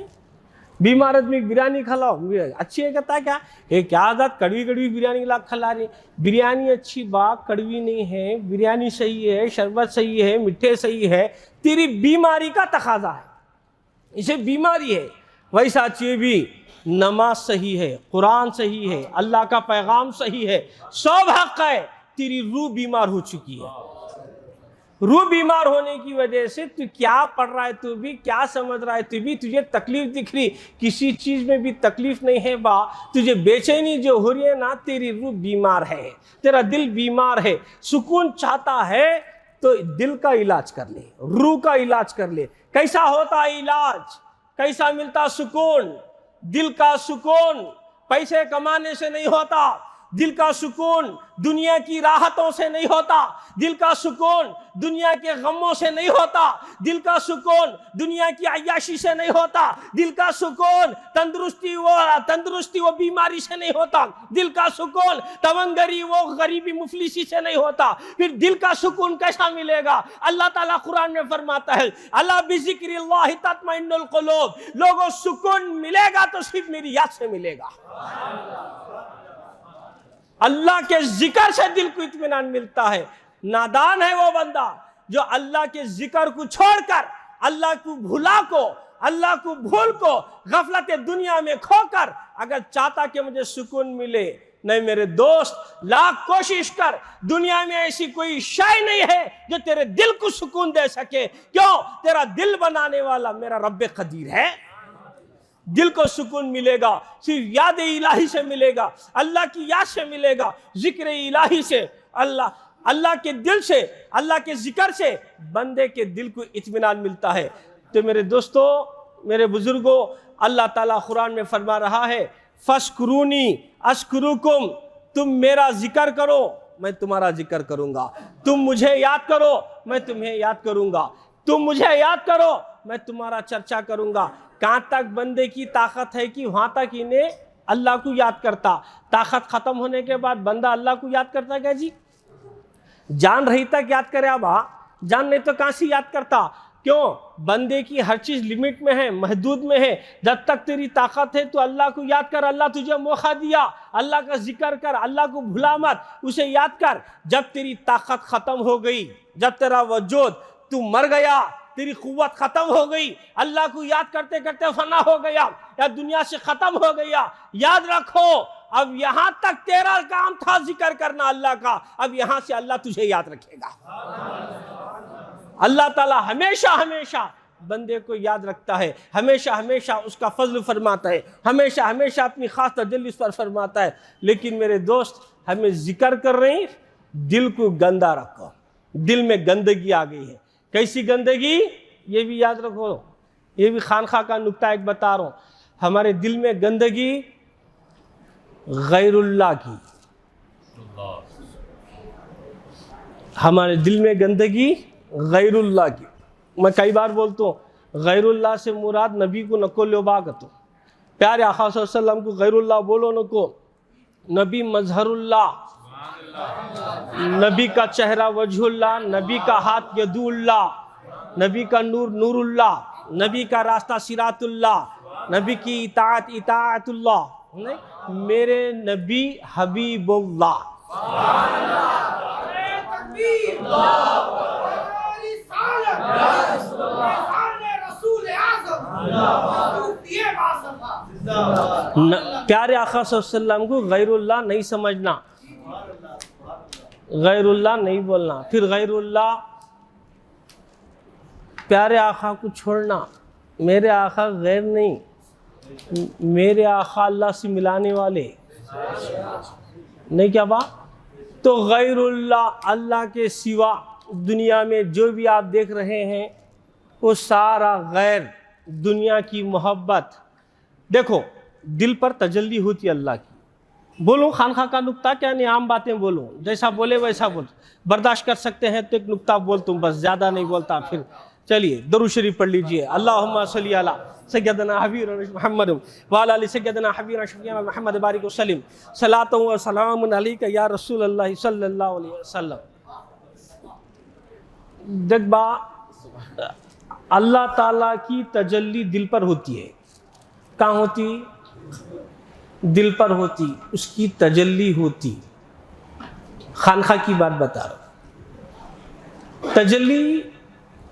بیمار آدمی بریانی کھلاؤ اچھی ہے کہتا کیا، ایک عادت کڑوی بریانی لا کھلا رہی، بریانی اچھی بات کڑوی نہیں ہے، بریانی صحیح ہے، شربت صحیح ہے، میٹھے صحیح ہے، تیری بیماری کا تقاضا ہے، اسے بیماری ہے. ویسا چیز بھی نماز صحیح ہے، قرآن صحیح ہے، اللہ کا پیغام صحیح ہے، سب حق ہے، تیری روح بیمار ہو چکی ہے. روح بیمار ہونے کی وجہ سے تو کیا پڑھ رہا ہے، تو بھی کیا سمجھ رہا ہے، تو بھی تجھے تکلیف دکھ رہی، کسی چیز میں بھی تکلیف نہیں ہے با، تجھے بے چینی جو ہو رہی ہے نا، تیری روح بیمار ہے، تیرا دل بیمار ہے. سکون چاہتا ہے تو دل کا علاج کر لے، روح کا علاج کر لے. کیسا ہوتا علاج، کیسا ملتا سکون؟ دل کا سکون پیسے کمانے سے نہیں ہوتا، دل کا سکون دنیا کی راحتوں سے نہیں ہوتا، دل کا سکون دنیا کے غموں سے نہیں ہوتا، دل کا سکون دنیا کی عیاشی سے نہیں ہوتا، دل کا سکون تندرستی و بیماری سے نہیں ہوتا، دل کا سکون تونگری و غریبی مفلسی سے نہیں ہوتا. پھر دل کا سکون کیسا ملے گا؟ اللہ تعالیٰ قرآن میں فرماتا ہے الا بذکر اللہ تطمئن القلوب، لوگوں سکون ملے گا تو صرف میری یاد سے ملے گا. اللہ کے ذکر سے دل کو اطمینان ملتا ہے. نادان ہے وہ بندہ جو اللہ کے ذکر کو چھوڑ کر، اللہ کو بھولا کو، اللہ کو بھول کو، غفلت دنیا میں کھو کر اگر چاہتا کہ مجھے سکون ملے، نہیں میرے دوست، لاکھ کوشش کر، دنیا میں ایسی کوئی شے نہیں ہے جو تیرے دل کو سکون دے سکے. کیوں؟ تیرا دل بنانے والا میرا رب قدیر ہے. دل کو سکون ملے گا صرف یاد الہی سے ملے گا، اللہ کی یاد سے ملے گا، ذکر الہی سے، اللہ کے دل سے، اللہ کے ذکر سے بندے کے دل کو اطمینان ملتا ہے. تو میرے دوستو، میرے بزرگوں، اللہ تعالیٰ قرآن میں فرما رہا ہے فَاسْكُرُونِي أَشْكُرُكُمْ، تم میرا ذکر کرو میں تمہارا ذکر کروں گا، تم مجھے یاد کرو میں تمہیں یاد کروں گا، تم مجھے یاد کرو میں تمہارا چرچا کروں گا۔ کہاں تک بندے کی طاقت ہے کہ وہاں تک انہیں اللہ کو یاد کرتا۔ طاقت ختم ہونے کے بعد بندہ اللہ کو یاد کرتا کیا جی؟ جان رہی تک یاد کرے ابا، جان نہیں تو کہاں سے یاد کرتا؟ کیوں؟ بندے کی ہر چیز لمٹ میں ہے، محدود میں ہے۔ جب تک تیری طاقت ہے تو اللہ کو یاد کر، اللہ تجھے موقع دیا، اللہ کا ذکر کر، اللہ کو بھلا مت، اسے یاد کر۔ جب تیری طاقت ختم ہو گئی، جب تیرا وجود، تو مر گیا، تیری قوت ختم ہو گئی، اللہ کو یاد کرتے کرتے فنا ہو گیا یا دنیا سے ختم ہو گیا، یاد رکھو اب یہاں تک تیرا کام تھا ذکر کرنا اللہ کا، اب یہاں سے اللہ تجھے یاد رکھے گا۔ اللہ تعالیٰ ہمیشہ ہمیشہ بندے کو یاد رکھتا ہے، ہمیشہ ہمیشہ اس کا فضل فرماتا ہے، ہمیشہ ہمیشہ اپنی خاص تجلی اس پر فرماتا ہے۔ لیکن میرے دوست، ہمیں ذکر کر رہے ہیں، دل کو گندا رکھو، دل میں گندگی آ گئی ہے۔ کیسی گندگی؟ یہ بھی یاد رکھو، یہ بھی خانخواہ کا نکتہ ایک بتا رہا ہوں۔ ہمارے دل میں گندگی غیر اللہ کی، ہمارے دل میں گندگی غیر اللہ کی۔ میں کئی بار بولتا ہوں، غیر اللہ سے مراد نبی کو نکو لوبا کتو، پیارے آقا صلی اللہ علیہ وسلم کو غیر اللہ بولو نکو۔ نبی مظہر اللہ، نبی کا چہرہ وجہ اللہ، نبی کا ہاتھ ید اللہ، نبی کا نور نور اللہ، نبی کا راستہ صراط اللہ، نبی کی اطاعت اطاعت اللہ۔ میرے نبی حبیب اللہ، پیارے آقا صلی اللہ علیہ وسلم کو غیر اللہ نہیں سمجھنا، غیر اللہ نہیں بولنا، پھر غیر اللہ پیارے آقا کو چھوڑنا۔ میرے آقا غیر نہیں، میرے آقا اللہ سے ملانے والے نہیں، کیا بات؟ تو غیر اللہ، اللہ کے سوا دنیا میں جو بھی آپ دیکھ رہے ہیں وہ سارا غیر، دنیا کی محبت۔ دیکھو دل پر تجلی ہوتی ہے اللہ کی۔ بولوں خانخواہ کا نکتہ کیا نہیں، عام باتیں بولوں، جیسا بولے ویسا بول، برداشت کر سکتے ہیں تو ایک نکتہ بولتا ہوں، بس زیادہ نہیں بولتا۔ پھر چلیے درود شریف پڑھ لیجئے، اللہم صلی علی سیدنا حبیبنا محمد وعلی آل سیدنا حبیبنا شفیعنا محمد بارک وسلم، صلاۃ و سلام علیک یا رسول اللہ صلی اللہ علیہ وسلم۔ دیکھ با، اللہ تعالیٰ کی تجلی دل پر ہوتی ہے۔ کہاں ہوتی؟ دل پر ہوتی، اس کی تجلی ہوتی۔ خانخواہ کی بات بتا رہا ہوں۔ تجلی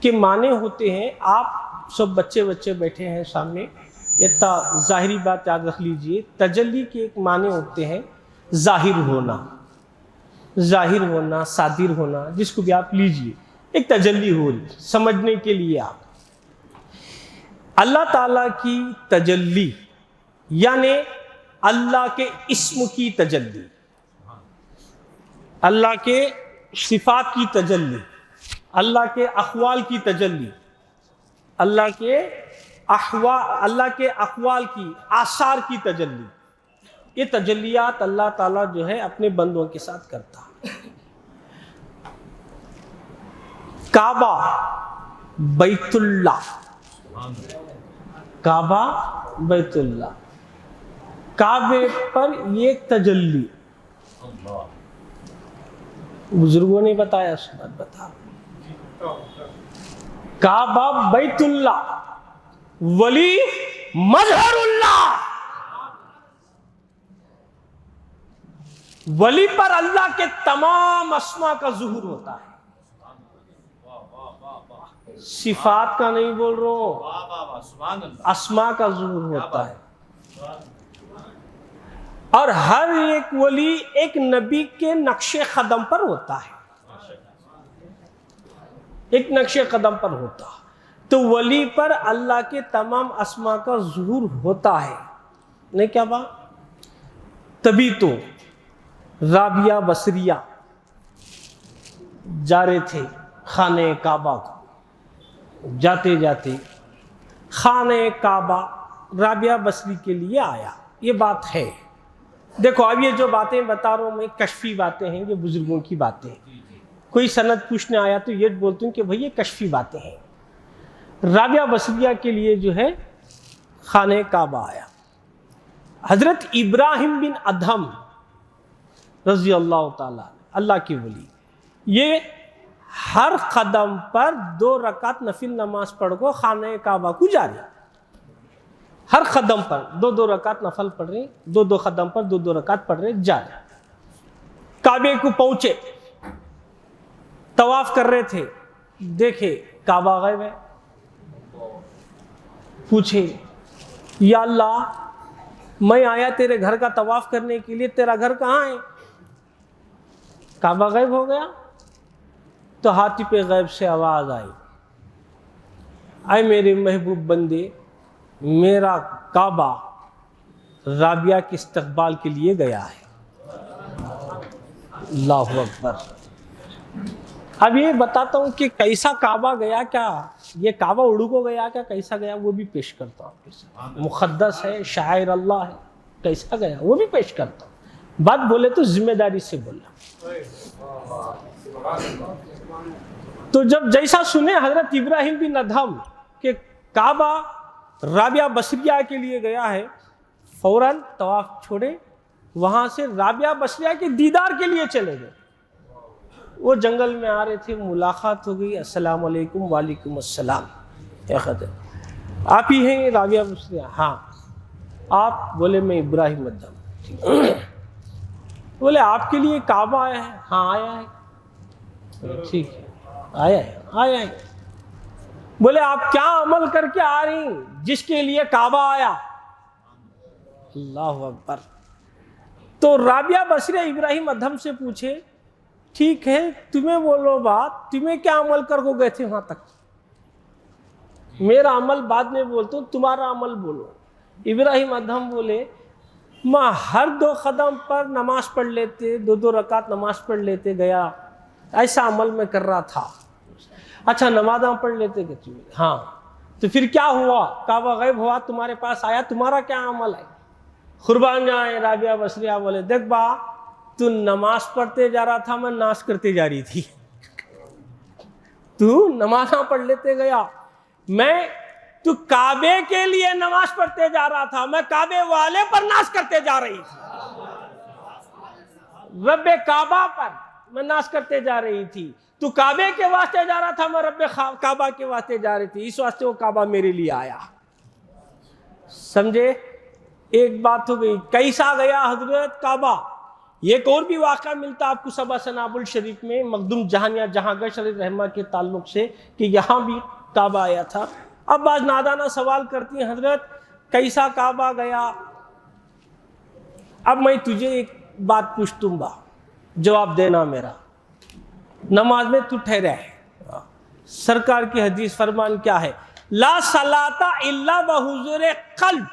کے معنی ہوتے ہیں، آپ سب بچے بیٹھے ہیں سامنے، اتنا ظاہری بات یاد رکھ لیجئے، تجلی کے ایک معنی ہوتے ہیں ظاہر ہونا، ظاہر ہونا، صادر ہونا، جس کو بھی آپ لیجئے، ایک تجلی ہو رہی سمجھنے کے لیے۔ آپ اللہ تعالیٰ کی تجلی یعنی اللہ کے اسم کی تجلی، اللہ کے صفات کی تجلی، اللہ کے اقوال کی تجلی، اللہ کے اقوال کی، آثار کی تجلی۔ یہ تجلیات اللہ تعالیٰ جو ہے اپنے بندوں کے ساتھ کرتا۔ کعبہ، بیت اللہ، کعبہ بیت اللہ، کعبے پر یہ تجلی بزرگوں نے بتایا، سنت بتا۔ کعبہ بیت اللہ، ولی مظہر اللہ، ولی پر اللہ کے تمام اسماء کا ظہور ہوتا ہے، صفات کا نہیں بول رہا ہوں، اسماء کا ظہور ہوتا ہے۔ اور ہر ایک ولی ایک نبی کے نقش قدم پر ہوتا ہے، ایک نقش قدم پر ہوتا ہے۔ تو ولی پر اللہ کے تمام اسماء کا ظہور ہوتا ہے، نہیں کیا بات؟ تبھی تو رابعہ بصریہ جا رہے تھے خانہ کعبہ کو، جاتے جاتے خانہ کعبہ رابعہ بصری کے لیے آیا، یہ بات ہے۔ دیکھو اب یہ جو باتیں بتا رہا ہوں میں کشفی باتیں ہیں، یہ بزرگوں کی باتیں ہیں. کوئی سند پوچھنے آیا تو یہ بولتی ہوں کہ بھئی یہ کشفی باتیں ہیں. رابعہ بصریہ کے لیے جو ہے خانہ کعبہ آیا. حضرت ابراہیم بن ادھم رضی اللہ تعالیٰ اللہ کی ولی، یہ ہر قدم پر 2 رکعت نفل نماز پڑھ کو خانہ کعبہ کو جا رہے. ہر قدم پر 2 رکعت نفل پڑھ رہے، 2 قدم پر 2 رکعت پڑھ رہے جا رہے. کعبے کو پہنچے، طواف کر رہے تھے، دیکھے کعبہ غائب ہے. پوچھے یا اللہ میں آیا تیرے گھر کا طواف کرنے کے لیے، تیرا گھر کہاں ہے؟ کعبہ غائب ہو گیا. تو ہاتھی پہ غیب سے آواز آئی، اے میرے محبوب بندے، میرا کعبہ رابعہ کے استقبال کے لیے گیا ہے. اللہ اکبر. اب یہ بتاتا ہوں کہ کیسا کعبہ گیا، کیا یہ کعبہ اڑو کو گیا کیا، کیسا گیا وہ بھی پیش کرتا ہوں آپ کے ساتھ. مقدس ہے، شاعر اللہ ہے، کیسا گیا وہ بھی پیش کرتا ہوں. بات بولے تو ذمہ داری سے بولنا. تو جب جیسا سنے حضرت ابراہیم بن ادھم کہ کعبہ رابعہ بصریہ کے لیے گیا ہے، فوراً طواف چھوڑے، وہاں سے رابعہ بصریہ کے دیدار کے لیے چلے گئے. وہ جنگل میں آ رہے تھے، ملاقات ہو گئی. السلام علیکم. وعلیکم السلام. کیا خبر، آپ ہی ہیں رابعہ بصریہ؟ ہاں. آپ؟ بولے میں ابراہیم ادھم. بولے آپ کے لیے کعبہ آیا ہے؟ ہاں آیا ہے. ٹھیک ہے آیا ہے. بولے آپ کیا عمل کر کے آ رہی ہیں جس کے لیے کعبہ آیا؟ اللہ اکبر. تو رابعہ بصریہ ابراہیم ادھم سے پوچھے ٹھیک ہے تمہیں بولو بات، تمہیں کیا عمل کر کو گئے تھے وہاں تک؟ میرا عمل بعد میں بولتا ہوں، تمہارا عمل بولو. ابراہیم ادھم بولے میں ہر 2 قدم پر نماز پڑھ لیتے، 2 رکعت نماز پڑھ لیتے گیا، ایسا عمل میں کر رہا تھا. اچھا نمازاں پڑھ لیتے کہ تم؟ ہاں. تو پھر کیا ہوا؟ کعبہ غائب ہوا، تمہارے پاس آیا، تمہارا کیا عمل ہے؟ قربان جائیں رابعہ بصریہ بولے دیکھ با، تو نماز پڑھتے جا رہا تھا، میں ناش کرتے جا رہی تھی. تو نمازاں پڑھ لیتے گیا، تو کعبے کے لیے نماز پڑھتے جا رہا تھا، میں کعبے والے پر ناش کرتے جا رہی تھی. رب کعبہ پر میں ناش کرتے جا رہی تھی. تو کعبے کے واسطے جا رہا تھا، میں رب کعبہ کے واسطے جا رہی تھی، اس واسطے وہ کعبہ میرے لیے آیا. سمجھے؟ ایک بات ہو گئی. کیسا گیا حضرت کعبہ؟ ایک اور بھی واقعہ ملتا آپ کو سبا سناب الشریف میں، مخدوم جہانیہ جہانگیر شریف رحمہ کے تعلق سے، کہ یہاں بھی کعبہ آیا تھا. اب بعض نادانہ سوال کرتی ہیں حضرت کیسا کعبہ گیا؟ اب میں تجھے ایک بات پوچھتوں با، جواب دینا میرا. نماز میں تو ٹھہرا ہے، سرکار کی حدیث فرمان کیا ہے؟ لا صلاۃ الا بحضور قلب.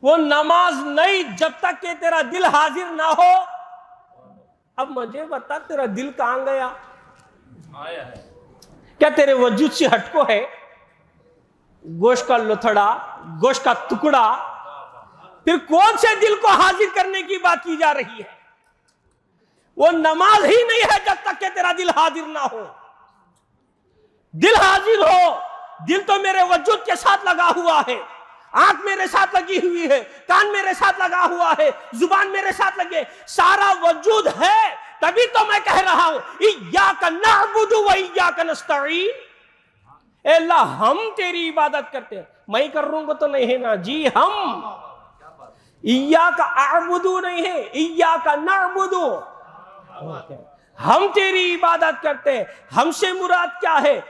وہ نماز نہیں جب تک کہ تیرا دل حاضر نہ ہو. اب مجھے بتا تیرا دل کہاں گیا؟ آیا ہے. کیا تیرے وجود سے ہٹ کو ہے؟ گوشت کا لتھڑا، گوشت کا ٹکڑا، پھر کون سے دل کو حاضر کرنے کی بات کی جا رہی ہے؟ وہ نماز ہی نہیں ہے جب تک کہ تیرا دل حاضر نہ ہو. دل حاضر ہو. دل تو میرے وجود کے ساتھ لگا ہوا ہے، آنکھ میرے ساتھ لگی ہوئی ہے، کان میرے ساتھ لگا ہوا ہے، زبان میرے ساتھ لگے، سارا وجود ہے. تبھی تو میں کہہ رہا ہوں ایاک نعبد و ایاک نستعین. اے اللہ ہم تیری عبادت کرتے ہیں. میں کر رہوں گا تو نہیں ہے نا جی، ہم. ایاک اعبد نہیں ہے، ایاک نعبد. ہم تیری عبادت کرتے ہیں. ہم سے مراد کیا ہے؟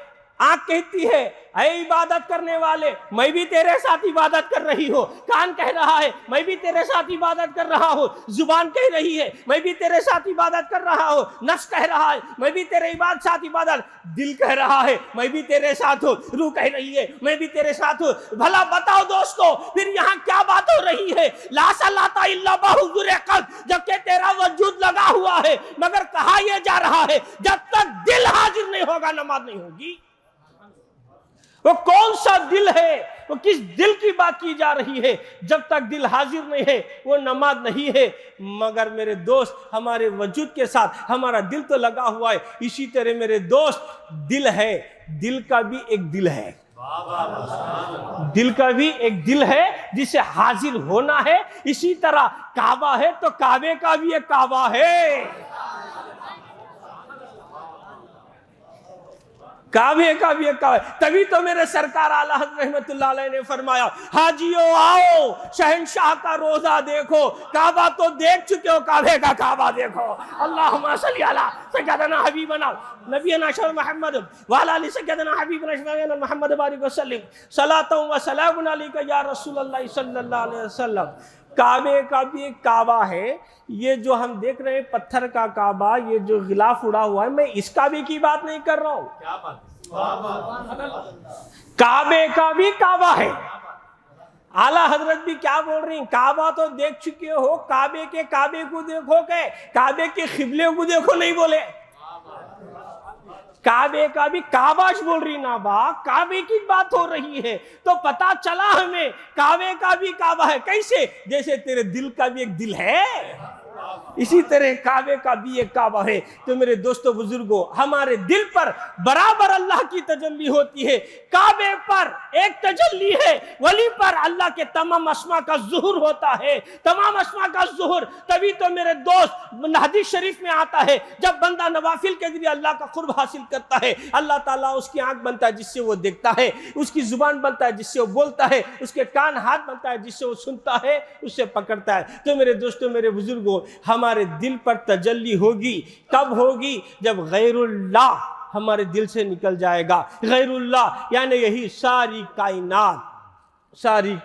آنکھ کہتی ہے اے عبادت کرنے والے میں بھی تیرے ساتھ عبادت کر رہی ہوں. کان کہہ رہا ہے میں بھی تیرے ساتھ عبادت کر رہا ہوں. زبان کہہ رہی ہے میں بھی تیرے ساتھ عبادت کر رہا ہوں. نفس کہہ رہا ہے میں بھی تیرے ساتھ عبادت. دل کہہ رہا ہے میں بھی تیرے ساتھ ہوں. روح کہہ رہی ہے میں بھی تیرے ساتھ ہوں. بھلا بتاؤ دوستو پھر یہاں کیا بات ہو رہی ہے؟ لا صلاۃ الا بحضور قلب، جبکہ تیرا وجود لگا ہوا ہے، مگر کہا یہ جا رہا ہے جب تک دل حاضر نہیں ہوگا نماز نہیں ہوگی. وہ کون سا دل ہے، وہ کس دل کی بات کی جا رہی ہے؟ جب تک دل حاضر نہیں ہے وہ نماز نہیں ہے۔ مگر میرے دوست، ہمارے وجود کے ساتھ ہمارا دل تو لگا ہوا ہے، اسی طرح میرے دوست دل ہے، دل کا بھی ایک دل ہے، دل کا بھی ایک دل ہے جسے حاضر ہونا ہے۔ اسی طرح کعبہ ہے تو کعبے کا بھی ایک کعبہ ہے، کعبے کا بھی ایک کعبہ ہے۔ تبھی تو میرے سرکار اعلیٰ حضرت رحمت اللہ علیہ نے فرمایا، حاجیو آؤ شہنشاہ کا روزہ دیکھو، کعبہ تو دیکھ چکے ہو، کعبے کا کعبہ دیکھو۔ اللہم صلی علی سیدنا حبیبنا نبینا شر محمد وعلی آلہ سیدنا حبیبنا شفیعنا محمد بارک وسلم صلاۃ و سلام علیک یا رسول اللہ صلی اللہ علیہ وسلم۔ کعبے کا بھی ایک کعبہ ہے۔ یہ جو ہم دیکھ رہے ہیں پتھر کا کعبہ، یہ جو غلاف اڑا ہوا ہے، میں اس کعبے کی بات نہیں کر رہا ہوں، کعبے کا بھی کعبہ ہے۔ اعلیٰ حضرت بھی کیا بول رہی ہیں؟ کعبہ تو دیکھ چکے ہو، کعبے کے کعبے کو دیکھو، کہ کعبے کے قبلے کو دیکھو نہیں بولے، کعبے کا بھی کعبہ بول رہی نا با، کعبے کی بات ہو رہی ہے۔ تو پتا چلا ہمیں کعبے کا بھی کعبہ ہے۔ کیسے؟ جیسے تیرے دل کا بھی ایک دل ہے، اسی طرح کعبے کا بھی ایک کعبہ ہے۔ تو میرے دوستو بزرگوں، ہمارے دل پر برابر اللہ کی تجلی ہوتی ہے۔ کعبے پر ایک تجلی ہے، ولی پر اللہ کے تمام اسماء کا ظہور ہوتا ہے، تمام اسماء کا ظہور۔ تبھی تو میرے دوست حدیث شریف میں آتا ہے، جب بندہ نوافل کے ذریعے اللہ کا قرب حاصل کرتا ہے، اللہ تعالیٰ اس کی آنکھ بنتا ہے جس سے وہ دیکھتا ہے، اس کی زبان بنتا ہے جس سے وہ بولتا ہے، اس کے کان ہاتھ بنتا ہے جس سے وہ سنتا ہے، اس سے پکڑتا ہے۔ تو میرے دوستو، میرے بزرگوں، ہمارے دل پر تجلی ہوگی، کب ہوگی؟ جب غیر اللہ ہمارے دل سے نکل جائے گا۔ غیر اللہ یعنی یہی ساری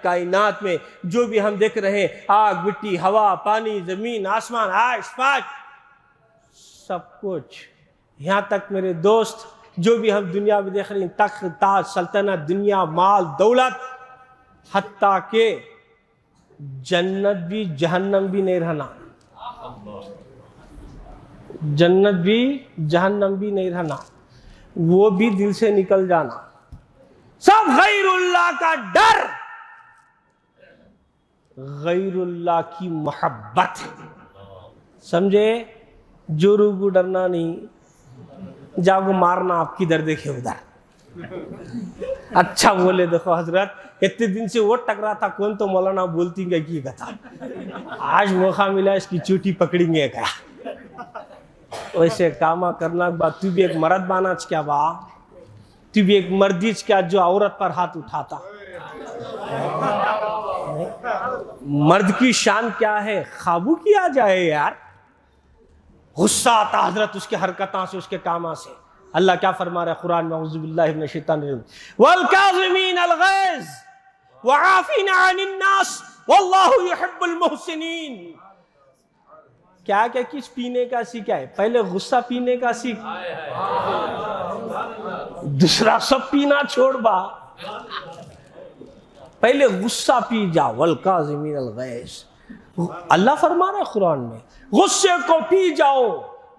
کائنات میں جو بھی ہم دیکھ رہے ہیں، آگ، مٹی، ہوا، پانی، زمین، آسمان، عرش، فلک، سب کچھ، یہاں تک میرے دوست جو بھی ہم دنیا میں دیکھ رہے ہیں، تخت، تاج، سلطنت، دنیا، مال، دولت، حتیٰ کہ جنت بھی جہنم بھی نہیں رہنا، جنت بھی جہنم بھی نہیں رہنا، وہ بھی دل سے نکل جانا، سب غیر اللہ کا ڈر، غیر اللہ کی محبت، سمجھے؟ جو روگو ڈرنا نہیں، جاگو مارنا، آپ کدھر دیکھے ادھر، اچھا بولے دیکھو حضرت اتنے دن سے وہ ٹکرا تھا، کون تو مولانا بولتی گا کی کہتا، آج موقع ملا اس کی چوٹی پکڑیں گے کیا؟ ویسے کاما کرنا کے بعد تو بھی ایک مرد بانا کیا با، تو بھی ایک مردیچ کیا جو عورت پر ہاتھ اٹھاتا۔ مرد کی شان کیا ہے؟ قابو کیا جائے یار، غصہ آتا حضرت اس کے حرکتاں سے، اس کے کاماں سے۔ اللہ کیا فرما رہا ہے قرآن میں؟ اعوذ باللہ من الشیطان الرجیم، والکاظمین الغیظ وعافین عن الناس واللہ یحب المحسنین۔ کیا کچھ پینے کا سیکھا ہے؟ پہلے غصہ پینے کا سیکھ، دوسرا سب پینا چھوڑ با، پہلے غصہ پی جا۔ والکاظمین الغیظ، اللہ فرما رہا ہے قرآن میں، غصے کو پی جاؤ،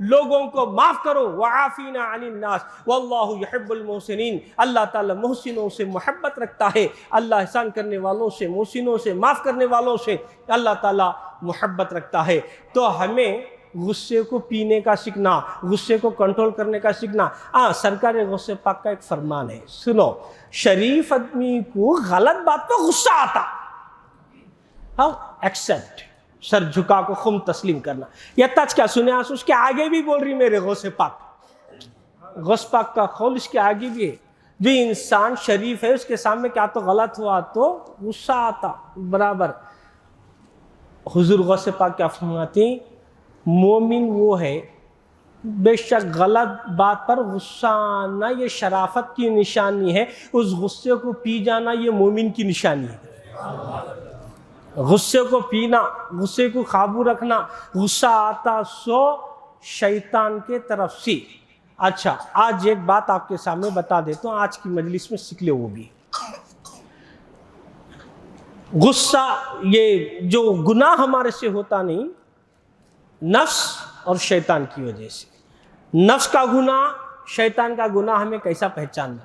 لوگوں کو معاف کرو۔ وعافین عن الناس واللہ یحب المحسنین، اللہ تعالیٰ محسنوں سے محبت رکھتا ہے، اللہ احسان کرنے والوں سے، محسنوں سے، معاف کرنے والوں سے اللہ تعالیٰ محبت رکھتا ہے۔ تو ہمیں غصے کو پینے کا سیکھنا، غصے کو کنٹرول کرنے کا سیکھنا۔ سرکار غصے پاک کا ایک فرمان ہے، سنو، شریف آدمی کو غلط بات پہ غصہ آتا، ہاں ایکسپٹ، سر جھکا کو خم تسلیم کرنا۔ یہ تچ کیا سنے آس اس کے آگے بھی بول رہی میرے غوث پاک، غوث پاک کا قول اس کے آگے بھی ہے، جو انسان شریف ہے اس کے سامنے کیا تو غلط ہوا تو غصہ آتا برابر۔ حضور غوث پاک کیا فرماتے ہیں؟ مومن وہ ہے بے شک غلط بات پر غصہ آنا یہ شرافت کی نشانی ہے، اس غصے کو پی جانا یہ مومن کی نشانی ہے۔ غصے کو پینا، غصے کو قابو رکھنا، غصہ آتا سو شیطان کے طرف سے۔ اچھا، آج ایک بات آپ کے سامنے بتا دیتا ہوں، آج کی مجلس میں سیکھ لے وہ بھی۔ غصہ یہ جو گناہ ہمارے سے ہوتا نہیں، نفس اور شیطان کی وجہ سے۔ نفس کا گناہ، شیطان کا گناہ ہمیں کیسا پہچاننا؟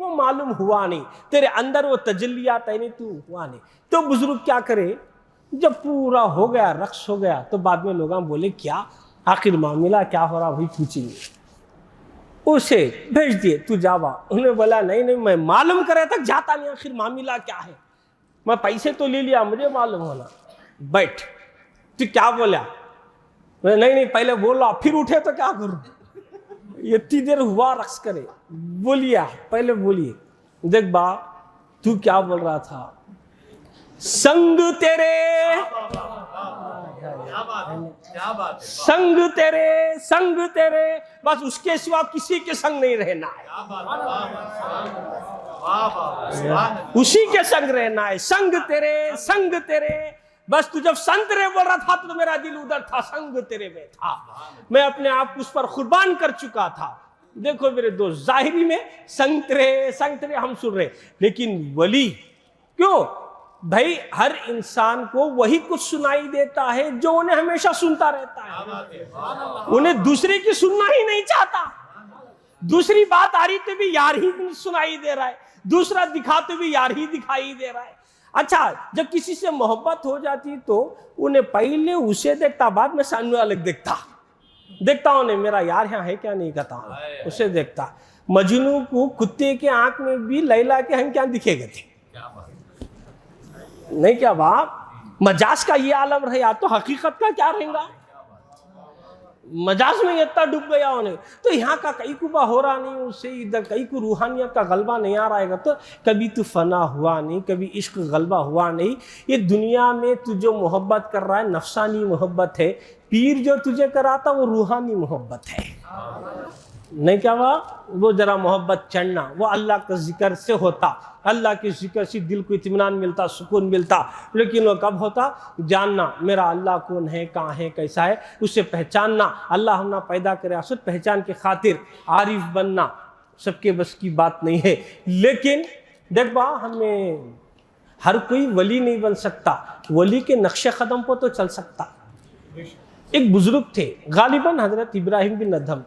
وہ معلوم ہوا نہیں، تیرے اندر وہ تجلیات ہے نہیں، تو ہوا نہیں۔ تو بزرگ کیا کرے، جب پورا ہو گیا، رقص ہو گیا، تو بعد میں لوگ بولے کیا آخر معاملہ کیا ہو رہا، وہی پوچھیں گے، اسے بھیج دیے تو جاوا۔ انہوں نے بولا نہیں میں معلوم کرے تک جاتا نہیں، آخر معاملہ کیا ہے، میں پیسے تو لے لیا، مجھے معلوم ہونا۔ بیٹھ، تو کیا بولا، نہیں پہلے بولا پھر اٹھے تو کیا کروں، اتنی دیر ہوا رقص کرے، بولیا پہلے بولیے، دیکھ با تو کیا بول رہا تھا، سنگ تیرے سنگ تیرے بس اس کے سوا کسی کے سنگ نہیں رہنا ہے، اسی کے سنگ رہنا ہے، سنگ تیرے بس۔ تو جب سنگ تیرے بول رہا تھا تو میرا دل ادھر تھا، سنگ تیرے میں تھا، میں اپنے آپ کو اس پر قربان کر چکا تھا۔ دیکھو میرے دوست، ظاہری میں سنگ تیرے ہم سن رہے، لیکن ولی کیوں بھائی، ہر انسان کو وہی کچھ سنائی دیتا ہے جو انہیں ہمیشہ سنتا رہتا ہے، انہیں دوسرے کی سننا ہی نہیں چاہتا، دوسری بات آ رہی تو بھی یار ہی سنائی دے رہا ہے، دوسرا دکھاتے بھی یار ہی دکھائی دے رہا ہے۔ اچھا، جب کسی سے محبت ہو جاتی تو انہیں پہلے اسے دیکھتا، بعد میں سامنے والے دیکھتا ہوں، میرا یار یہاں ہے کیا نہیں کہتا ہوں، اسے دیکھتا۔ مجنو کو کتے کے آنکھ میں بھی لیلا کے ہم کیا دکھے گئے تھے، نہیں کیا باپ، مجاز کا یہ عالم رہا تو حقیقت کا کیا رہیں گا، مجاز میں اتنا ڈوب گیا انہیں، تو یہاں کا کئی کوبا ہو رہا نہیں، اسے ادھر کئی کو روحانیت کا غلبہ نہیں آ رہا ہے گا، تو کبھی تو فنا ہوا نہیں، کبھی عشق غلبہ ہوا نہیں۔ یہ دنیا میں تو جو محبت کر رہا ہے نفسانی محبت ہے، پیر جو تجھے کراتا وہ روحانی محبت ہے، نہیں کیا وہ ذرا محبت چڑھنا وہ اللہ کا ذکر سے ہوتا، اللہ کے ذکر سے دل کو اطمینان ملتا، سکون ملتا، لیکن وہ کب ہوتا، جاننا میرا اللہ کون ہے، کہاں ہے، کیسا ہے، اسے پہچاننا، اللہ ہم نہ پیدا کرے اصل پہچان کے خاطر عارف بننا سب کے بس کی بات نہیں ہے۔ لیکن دیکھ با، ہمیں ہر کوئی ولی نہیں بن سکتا، ولی کے نقش قدم پر تو چل سکتا۔ ایک بزرگ تھے غالباً حضرت ابراہیم بن ادھم،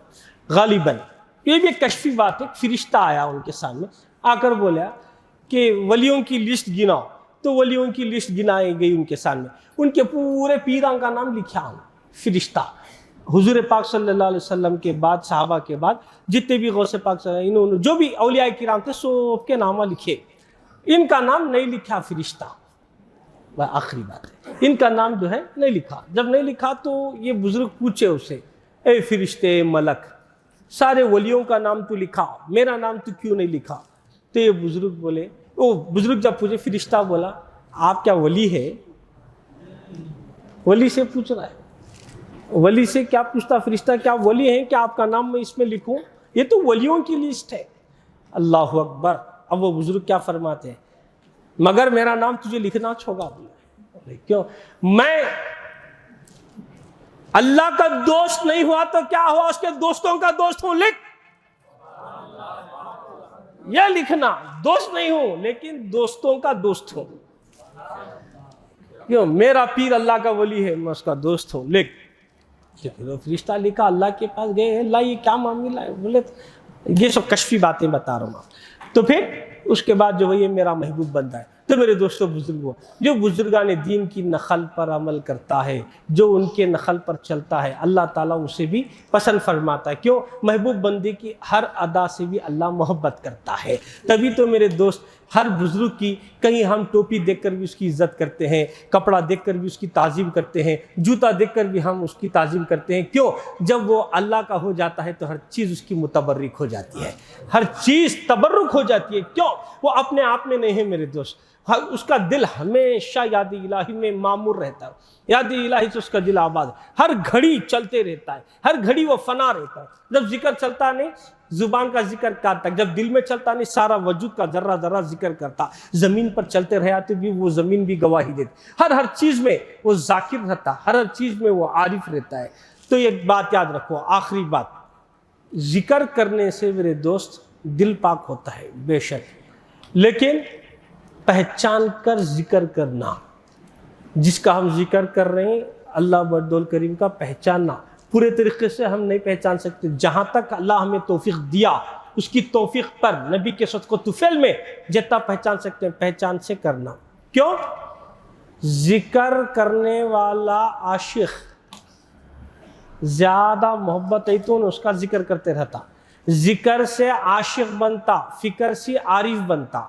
غالباً یہ بھی ایک کشفی بات ہے، فرشتہ آیا ان کے سامنے آ کر بولا کہ ولیوں کی لسٹ گناؤ، تو ولیوں کی لسٹ گنائی گئی ان کے سامنے، ان کے پورے پیران کا نام لکھا فرشتہ، حضور پاک صلی اللہ علیہ وسلم کے بعد، صحابہ کے بعد جتنے بھی غوث پاک صلی اللہ علیہ وسلم، جو بھی اولیاء کرام تھے سب کے نامہ لکھے، ان کا نام نہیں لکھا فرشتہ، وہ آخری بات ہے، ان کا نام جو ہے نہیں لکھا۔ جب نہیں لکھا تو یہ بزرگ پوچھے اسے، اے فرشتے ملک، سارے ولیوں کا نام تو لکھا، میرا نام تو کیوں نہیں لکھا؟ تو یہ بزرگ بولے، وہ بزرگ جب پوچھے، فرشتہ بولا آپ کیا ولی ہے؟ ولی سے پوچھ رہا ہے، ولی سے کیا پوچھتا فرشتہ، کیا ولی ہیں، کیا آپ کا نام میں اس میں لکھوں؟ یہ تو ولیوں کی لسٹ ہے۔ اللہ اکبر۔ اب وہ بزرگ کیا فرماتے ہیں، مگر میرا نام تجھے لکھنا چھوڑا، کیوں؟ میں اللہ کا دوست نہیں ہوا تو کیا ہوا، اس کے دوستوں کا دوست ہوں، لکھ، یہ لکھنا، دوست نہیں ہوں لیکن دوستوں کا دوست ہوں، کیوں؟ میرا پیر اللہ کا ولی ہے، میں اس کا دوست ہوں، لکھ۔ فرشتہ لکھا، اللہ کے پاس گئے، اللہ یہ کیا معاملہ ہے؟ بولے یہ سب کشفی باتیں بتا رہا ہوں۔ تو پھر اس کے بعد جو ہے یہ میرا محبوب بندہ ہے۔ تو میرے دوستوں بزرگوں، جو بزرگان دین کی نقل پر عمل کرتا ہے، جو ان کے نقل پر چلتا ہے، اللہ تعالیٰ اسے بھی پسند فرماتا ہے، کیوں؟ محبوب بندے کی ہر ادا سے بھی اللہ محبت کرتا ہے۔ تبھی تو میرے دوست ہر بزرگ کی، کہیں ہم ٹوپی دیکھ کر بھی اس کی عزت کرتے ہیں، کپڑا دیکھ کر بھی اس کی تعظیم کرتے ہیں، جوتا دیکھ کر بھی ہم اس کی تعظیم کرتے ہیں، کیوں؟ جب وہ اللہ کا ہو جاتا ہے تو ہر چیز اس کی متبرک ہو جاتی ہے، ہر چیز تبرک ہو جاتی ہے، کیوں؟ وہ اپنے آپ میں نہیں ہے میرے دوست، اس کا دل ہمیشہ یاد الہی میں معمور رہتا ہے، یاد الہی سے اس کا دل آباد ہے، ہر گھڑی چلتے رہتا ہے، ہر گھڑی وہ فنا رہتا ہے۔ جب ذکر چلتا نہیں، زبان کا ذکر کرتا، جب دل میں چلتا نہیں، سارا وجود کا ذرہ ذرہ ذکر کرتا، زمین پر چلتے رہا تو بھی وہ زمین بھی گواہی دیتی، ہر چیز میں وہ ذاکر رہتا، ہر چیز میں وہ عارف رہتا ہے۔ تو ایک بات یاد رکھو، آخری بات، ذکر کرنے سے میرے دوست دل پاک ہوتا ہے بے شک، لیکن پہچان کر ذکر کرنا، جس کا ہم ذکر کر رہے ہیں اللہ بردول کریم کا پہچاننا، پورے طریقے سے ہم نہیں پہچان سکتے، جہاں تک اللہ ہمیں توفیق دیا اس کی توفیق پر نبی کے صدق و طفیل میں جتنا پہچان سکتے ہیں پہچان سے کرنا. کیوں؟ ذکر کرنے والا عاشق زیادہ محبت ہے تو اس کا ذکر کرتے رہتا. ذکر سے عاشق بنتا، فکر سے عارف بنتا.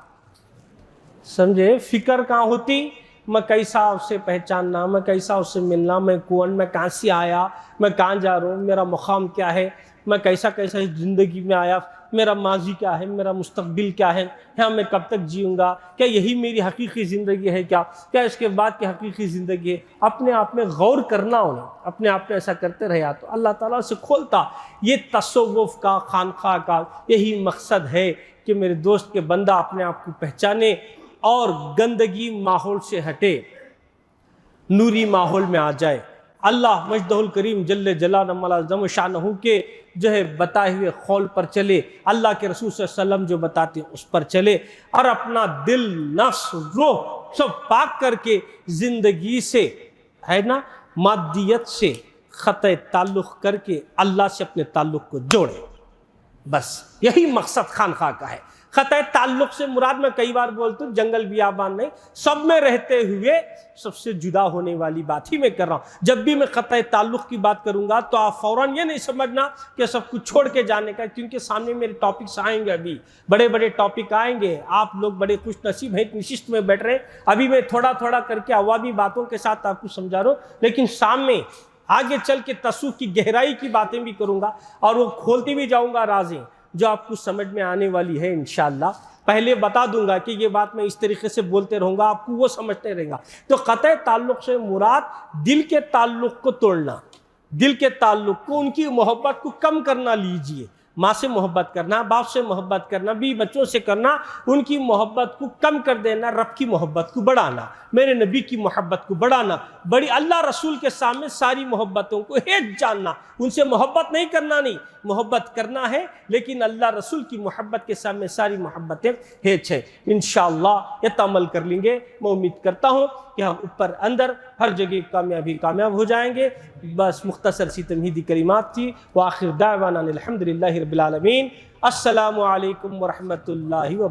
سمجھے؟ فکر کہاں ہوتی؟ میں کیسا اس سے پہچاننا، میں کیسا اس سے ملنا، میں کون، میں کہاں سے آیا، میں کہاں جا رہا ہوں، میرا مقام کیا ہے، میں کیسا زندگی میں آیا، میرا ماضی کیا ہے، میرا مستقبل کیا ہے، ہاں میں کب تک جیوں گا، کیا یہی میری حقیقی زندگی ہے، کیا اس کے بعد کی حقیقی زندگی ہے. اپنے آپ میں غور کرنا ہونا، اپنے آپ میں ایسا کرتے رہا تو اللہ تعالیٰ سے کھولتا. یہ تصوف کا، خانقاہ کا یہی مقصد ہے کہ میرے دوست کے بندہ اپنے آپ کو پہچانے اور گندگی ماحول سے ہٹے، نوری ماحول میں آ جائے. اللہ مجدہ الکریم جل جلالہ عظم شانہ کے جو ہے بتائے ہوئے قول پر چلے، اللہ کے رسول صلی اللہ علیہ وسلم جو بتاتے ہیں اس پر چلے، اور اپنا دل، نفس، روح سب پاک کر کے زندگی سے ہے نا مادیت سے قطع تعلق کر کے اللہ سے اپنے تعلق کو جوڑے. بس یہی مقصد خانقاہ کا ہے. قطع تعلق سے مراد میں کئی بار بولتا ہوں جنگل بیابان نہیں، سب میں رہتے ہوئے سب سے جدا ہونے والی بات ہی میں کر رہا ہوں. جب بھی میں قطع تعلق کی بات کروں گا تو آپ فوراً یہ نہیں سمجھنا کہ سب کچھ چھوڑ کے جانے کا، کیونکہ سامنے میرے ٹاپکس آئیں گے، ابھی بڑے بڑے ٹاپک آئیں گے. آپ لوگ بڑے خوش نصیب ہیں نشست میں بیٹھ رہے ہیں. ابھی میں تھوڑا تھوڑا کر کے عوامی باتوں کے ساتھ آپ کو سمجھا رہا ہوں، لیکن سامنے آگے چل کے تصوف کی گہرائی کی باتیں بھی کروں گا اور وہ کھولتی بھی جاؤں گا رازیں جو آپ کو سمجھ میں آنے والی ہے انشاءاللہ. پہلے بتا دوں گا کہ یہ بات میں اس طریقے سے بولتے رہوں گا، آپ کو وہ سمجھتے رہے گا. تو قطع تعلق سے مراد دل کے تعلق کو توڑنا، دل کے تعلق کو، ان کی محبت کو کم کرنا. لیجئے، ماں سے محبت کرنا، باپ سے محبت کرنا، بیوی بچوں سے کرنا، ان کی محبت کو کم کر دینا، رب کی محبت کو بڑھانا، میرے نبی کی محبت کو بڑھانا، بڑی اللہ رسول کے سامنے ساری محبتوں کو ہیچ جاننا. ان سے محبت نہیں کرنا، نہیں محبت کرنا ہے، لیکن اللہ رسول کی محبت کے سامنے ساری محبتیں ہیچ ہے. انشاءاللہ یہ عمل کر لیں گے. میں امید کرتا ہوں کہ ہم اوپر اندر ہر جگہ کامیاب ہو جائیں گے. بس مختصر سی تمہیدی کلمات تھی. وآخر دعوانا الحمدللہ رب العالمین. السلام علیکم ورحمۃ اللہ وبرکاتہ.